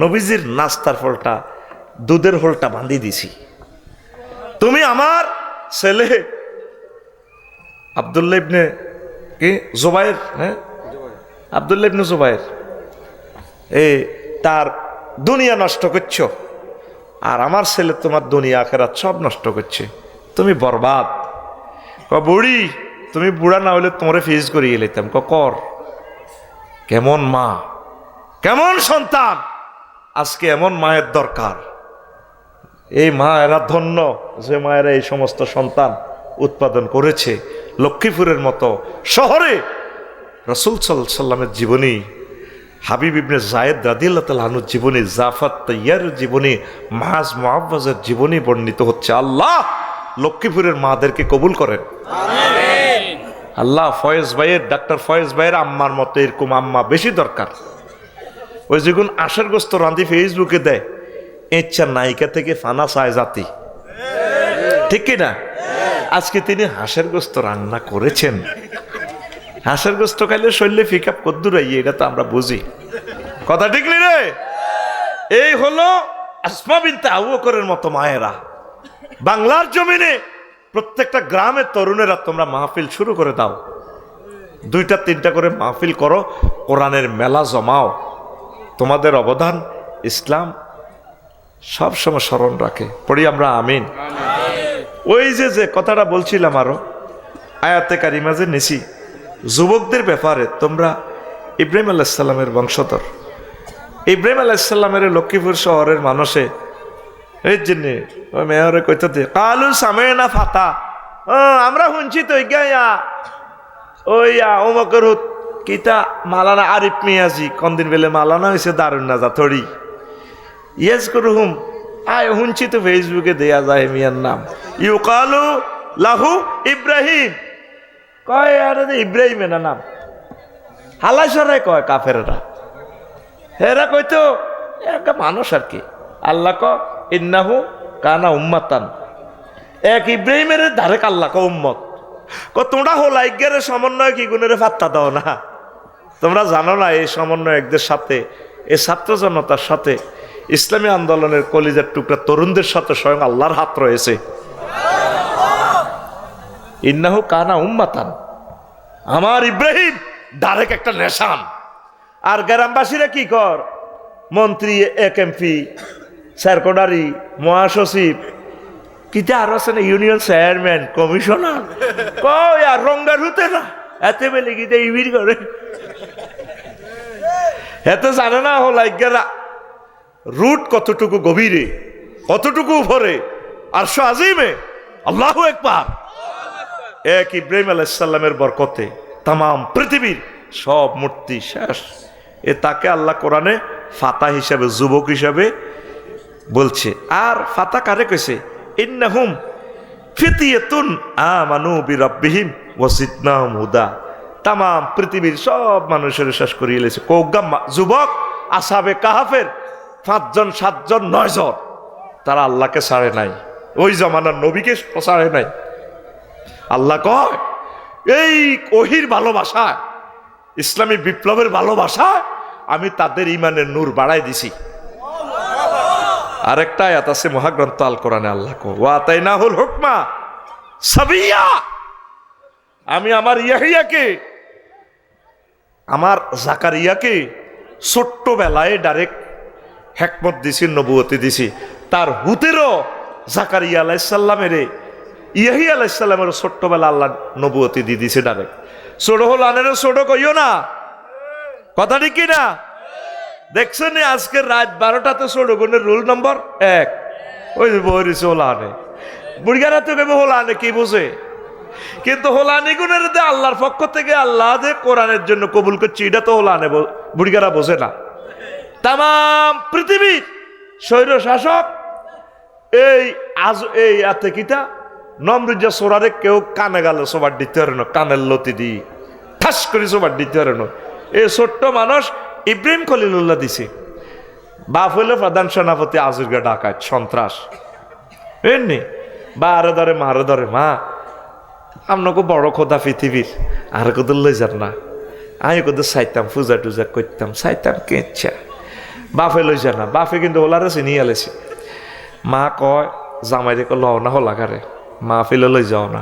নবীজির নাস্তার ফলটা, দুধের হোলটা বাঁধি দিছি। তুমি আমার ছেলে আব্দুল্লাহ ইবনে কি জুবায়ের, হ্যাঁ আব্দুল্লাহ ইবনে জুবায়ের, তার দুনিয়া নষ্ট করছো, আর আমার ছেলে তোমার দুনিয়া আখেরাত সব নষ্ট করছে, তুমি বরবাদ। বুড়ি তুমি বুড়া না হলে তোমারে ফিজ করিয়ে লইতাম। কর কেমন মা, কেমন সন্তান, আজকে এমন মায়ের দরকার। এই মা এরা ধন্য যে মায়েরা এই সমস্ত সন্তান উৎপাদন করেছে। লক্ষ্মীপুরের মতো শহরে রাসূল সাল্লাল্লাহু আলাইহি সাল্লামের জীবনী, হাবিব ইবনে যায়েদ রাদিয়াল্লাহু তাআলা আনহুর জীবনী, জাফর তাইয়ারের জীবনী, মাজ মুআওয়াজের জীবনী বর্ণিত হচ্ছে। আল্লাহ লক্ষ্মীপুরের মাদেরকে কবুল করেন, আমিন। আল্লাহ ফয়েজ ভাইয়ের, ডাক্তার ফয়েজ ভাইয়ের আম্মার মতো এরকম আম্মা বেশি দরকার। ওই যেগুন আশার গোস্ত রাঁধি ফেসবুকে দেয়, ইচ্ছা নায়িকা থেকে ফানা চায় জাতি, ঠিক কিনা? আজকে তিনি হাঁসের গোস্ত রান্না করেছেন। হাঁসের গোস্ত খাইলে শরীরে ফিকাপ কদ্দুর আইয়ে, এটা তো আমরা বুঝি, কথা ঠিক নি রে? এই হলো আসমা বিনতে আবু বকরের মতো মায়েরা। বাংলার জমিনে প্রত্যেকটা গ্রামের তরুণেরা তোমরা মাহফিল শুরু করে দাও, 2-3টা করে মাহফিল করো, কোরআনের মেলা জমাও। তোমাদের অবদান ইসলাম সবসময় স্মরণ রাখে। পড়ি আমরা আমিন। ওই যে কথাটা বলছিলাম, আরো আয়াতে কারিমা যে নিছি যুবকদের ব্যাপারে, তোমরা ইব্রাহিম আলাইহিস সালামের বংশধর। ইব্রাহিম আলাইহিস সালামের লক্ষ্মীপুর শহরের মানুষে এই জন্য ওই মেয়রে কইতে দে কালু সামেনা ফাতা, আমরা শুনছি তো ওমকর কিতা মালানা আরিফ মিয়াজি কনদিন বেলে মালানা হয়েছে দারুন না যা থরি ইয়েস করুম আয় শুনছি তো ফেসবুকে দেয়া যায় মিয়ার নাম ইউকালু লাহু ইব্রাহিম, কয় আর ইব্রাহিম না নাম হালাসরাই কয় কাফেররা, হেরা কইতো একটা মানুষ আর কি। আল্লাহ ক ইন্নাহু কানা উম্মাতান, এক ইব্রাহিমের ধারে আল্লাহ ক উম্মত। তোমরা হোলাইগের সমন্বয় কি গুণের ফাত্তা দাও না? তোমরা জানো না এই সমন্বয়কদের সাথে, এই ছাত্র জনতার সাথে, ইসলামী আন্দোলনের কলিজার টুকরা তরুণদের সাথে স্বয়ং আল্লাহর হাত রয়েছে। ইন্নাহু কানা উম্মাতান, আমার ইব্রাহিম ডাইরেক্ট একটা নেশান। আর গ্রামবাসীরা কি কর, মন্ত্রী, এক এমপি, সেক্রেটারি, মহাসচিব, কিতা আরো আছে না, ইউনিয়ন চেয়ারম্যান, কমিশনার, কয় আর রঙ্গার হতে না এতে বেলে গিয়ে ইবির করে এতে জানে না হোলাইগেরা রুট কতটুকু গভীরে, কতটুকু উপরে, আরশ আজিমে। আল্লাহু আকবার। এক ইব্রাহিম আলাইহিস সালামের বরকতে তামাম পৃথিবীর সব মূর্তি শেষ। তাকে আল্লাহ কোরআনে ফাতা হিসাবে, যুবক হিসাবে বলছে। আর ফাতা কারে কইছে? ইন্নাহুম ফিতিয়াতুন আমানু বিরাব্বিহিম ওয়া জিদনাহুম হুদা। তামাম পৃথিবীর সব মানুষের শেষ করিয়ে লেছে। কৌগাম যুবক আসহাবে কাহাফের 5 জন 7 জন 9 জন, তারা আল্লাহকে ছাড়ে নাই, ওই জমানার নবীকে ছাড়ে নাই। আল্লাহ কয় এই ওহির ভালোবাসা, ইসলামী বিপ্লবের ভালোবাসা, আমি তাদের ইমানের নূর বাড়াই দিছি। আরেকটা আয়াত আছে মহাগ্রন্থ আল কোরআনে, আল্লাহ কো ওয়া আতাইনাহুল হুকমা সাবিয়া, আমি আমার ইয়াহিয়াকে, আমার জাকারিয়াকে ছোট্টবেলায় ডাইরেক্ট হিকমত দিছি, নবুয়তি দিছি। তার হুতেরও জাকারিয়া আলাইহিস সালামের, ইয়াহিয়া আলাইহিস সালামের ছোট্টবেলা আল্লাহ নবুয়তি দিয়ে দিছে ডাইরেক্ট। ছোট হল আনেরও ছোট কইও না, কথা ঠিক কিনা? দেখছেন আজকে রাত 12টাতে ছোট গুণের রুল নম্বর 1, ওই বহরিছে হোলা আনে, বুড়িগারা তো কেবে হোলা আনে কি বুঝে? কিন্তু হোলানি গুণের দে আল্লাহর পক্ষ থেকে আল্লাহ যে কোরআনের জন্য কবুল করছে, এটা তো হোলা আনে বুড়িগারা বোঝে না। তাম পৃথিবীর স্বৈর শাসক এই আজ এই এতে কিতা নমরুজা সোরারে কেউ কানে গালে সবার দিতে পারে না, কানের লতি দি ঠাস করে সবার দিতে পারে না। এই ছোট্ট মানুষ ইব্রাহিম খলিলুল্লাহ দিছে, বাপ হইলে প্রধান সেনাপতি, আজুরগা ডাকাত সন্ত্রাস এমনি বা আরে ধরে মা, আরে ধরে মা, আপনাকে বড় খোদা পৃথিবীর আর কোথাও লই যান না, আমি কোথাও চাইতাম পূজা টুজা করতাম, চাইতাম কে ইচ্ছা, বাপে লই যা না, বাপে কিন্তু ওলারে চিনি আলেছে। মা কয় জামাই রে লও না হলা কারে, মা ফেলে লই যাও না,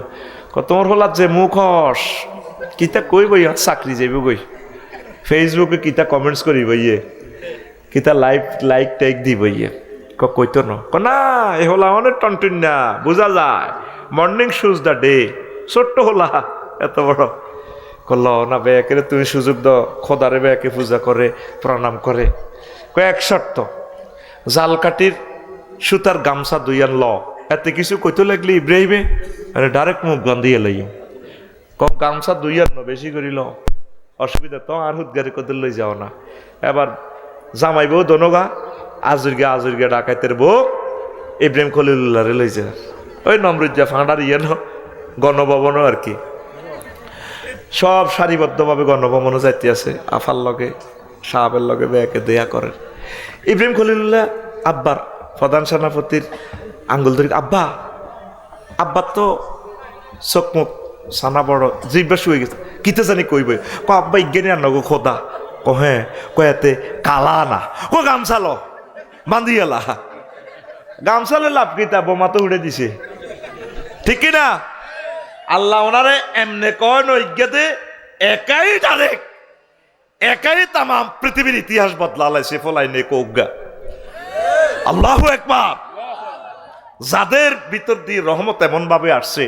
তোমার হলার যে মুখস কিতা কই বই চাকরি যাইব গই, ফেসবুকে কিতা কমেন্টস করি বইয়ে, কিতা লাইক টাইক দি বইয়ে, কইতো না এ হলা অনেক টনটন না বোঝা যায়, মর্নিং শুজ দ্য ডে, ছোট্ট হলা এত বড় কল না বেয়াকে তুমি সুযোগ দাও, খোদারে বেয়াকে পূজা করে প্রণাম করে, কয়েক শর্ত, জাল কাটির সুতার গামছা দুইয়ান ল, এতে কিছু কইতে লাগলি ইব্রাহিমে ডাইরেক্ট মুখ গন্ধিয়ে লইম, কম গামছা দুইয়ান বেশি করিল অসুবিধা তো আর হুদগারি কদের লই যাও না। এবার জামাই বউ দনগা আজুরগে ডাকাইতের বউ ইব্রাহিম খলিলুল্লাহরে লই যা, ওই নমরুজ্জা ফাঁড়ার ইয়ে গণভবনও আর কি, সব সারিবদ্ধভাবে গণভবনও যাইতে আছে, আফার লগে সাহাবের লগে বেয়াকে দেয়া করেন। ইব্রাহিম খলিলুল্লাহ আব্বার প্রধান সেনাপতির আঙ্গুল ধরে, আব্বা আব্বার তো চোখ মুখ সানা বড়, জিব্বা শুয়ে গেছে, কিতে জানি কইবে, আব্বা ইজ্ঞানী আর নগো খোদা, হ্যাঁ কয়াতে কালা না, গামছা লো বান্ধিয়ালা, গামছালে লাভ কিতা, বোমা তো উড়ে দিছে, ঠিক না? আল্লাহ ওনারে এমনে কয় নৈজ্ঞাতে একাই ডাইরেক্ট, একাই তামাম পৃথিবীর ইতিহাস বদলালাইছে, ফলাই নে কৌগা। আল্লাহু আকবার। যাদের ভিতর দিয়ে রহমত এমন ভাবে আসছে,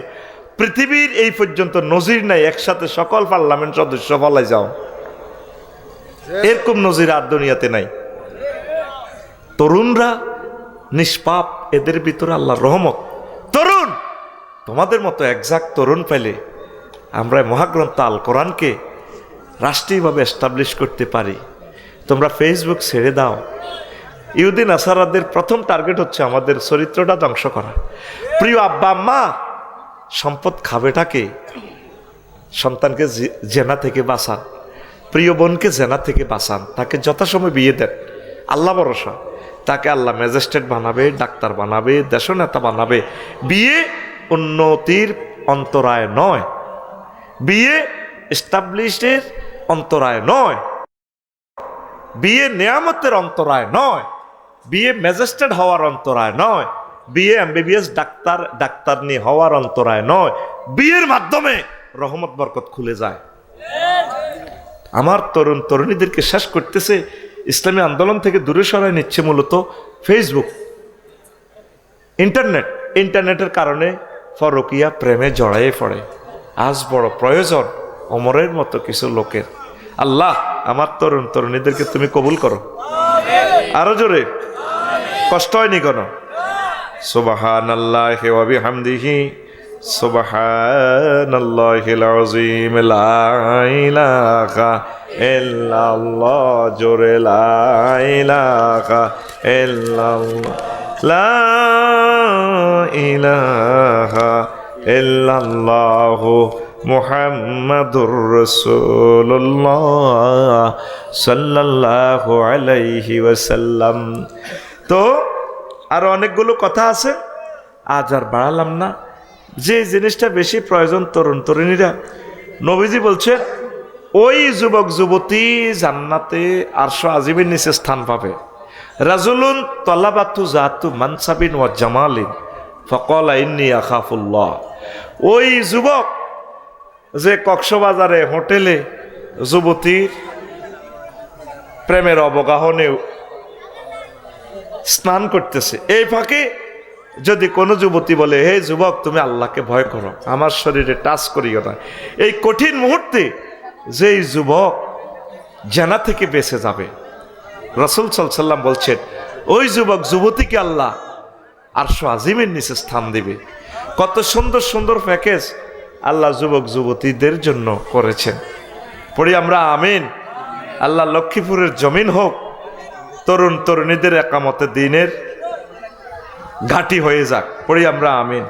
পৃথিবীর এই পর্যন্ত নজির নাই, একসাথে সকল পার্লামেন্ট সদস্য ফলাই যাও, এরকম নজির আর দুনিয়াতে নাই। তরুণরা নিষ্পাপ, এদের ভিতরে আল্লাহর রহমত। তরুণ, তোমাদের মতো একজাক্ট তরুণ পেলে আমরা মহাগ্রন্থ আল কোরআনকে রাষ্ট্রীয়ভাবে এস্টাবলিশ করতে পারি। তোমরা ফেসবুক ছেড়ে দাও। ইহুদি নাসারাদের প্রথম টার্গেট হচ্ছে আমাদের চরিত্রটা ধ্বংস করা। প্রিয় আব্বা আম্মা, সম্পদ খাবেটাকে, সন্তানকে জেনা থেকে বাঁচান, প্রিয় বোনকে জেনা থেকে বাঁচান, তাকে যথাসময় বিয়ে দেন, আল্লাহ ভরসা, তাকে আল্লাহ ম্যাজিস্ট্রেট বানাবে, ডাক্তার বানাবে, দেশনেতা বানাবে। বিয়ে উন্নতির অন্তরায় নয়, বিয়ে এস্টাবলিশের অন্তরায় নয়, বিয়ে নেয়ামতের অন্তরায় নয়, বিয়ে ম্যাজিস্ট্রেট হওয়ার অন্তরায় নয়, বিয়ে এমবিবিএস ডাক্তার নিয়ে হওয়ার অন্তরায় নয়। বিয়ের মাধ্যমে রহমত বরকত খুলে যায়। আমার তরুণ তরুণীদেরকে শেষ করতেছে, ইসলামী আন্দোলন থেকে দূরে সরাই নিচ্ছে মূলত ফেসবুক, ইন্টারনেটের কারণে পরকীয়া প্রেমে জড়াইয়ে পড়ে। আজ বড় প্রয়োজন ওমরের মতো কিছু লোকের। আল্লাহ আমার তরুণ তরুণীদেরকে তুমি কবুল করো। আরো জোরে, কষ্ট হয়নি কেন? সুবহানাল্লাহি ওয়া বিহামদিহি সুবহানাল্লাহিল আযীম, লা ইলাহা ইল্লাল্লাহ, জোরে লা ইলাহা ইল্লাল্লাহ, লা ইলাহা ইল্লাল্লাহু মুহাম্মাদুর রাসূলুল্লাহ সাল্লাল্লাহু আলাইহি ওয়াসাল্লাম। তো আরো অনেকগুলো কথা আছে, আজ আর বাড়ালাম না। যে জিনিসটা বেশি প্রয়োজন তরুণ তরুণীরা, নবীজি বলছেন ওই যুবক যুবতী জান্নাতে আরশ আজিমের নিচে স্থান পাবে। রাজুলুন তলাবাতু জাতু মানসাবিন ওয়া জামালিন ফাকালা ইন্নী আখাফুল্লাহ। ওই যুবক যে কক্সবাজারে হোটেলে যুবতীর প্রেমের অবগাহনে স্নান করতেছে, এই ফাঁকে যদি কোনো যুবতী বলে, হে যুবক তুমি আল্লাহকে ভয় করো, আমার শরীরে টাচ করিও না, এই কঠিন মুহূর্তে যেই যুবক জানা থেকে বেঁচে যাবে, রাসূল সাল্লাল্লাহু আলাইহি ওয়াসাল্লাম বলছেন ওই যুবক যুবতীকে আল্লাহ আরশ আজিমের নিচে স্থান দিবে। কত সুন্দর সুন্দর প্যাকেজ আল্লাহ যুবক যুবতীদের জন্য করেছেন। পড়ি আমরা আমিন। আল্লাহ লক্ষ্মীপুরের জমিন হোক তরুণ তরুণীদের একামতে দিনের ঘাঁটি হয়ে যাক, পড়ি আমরা আমিন।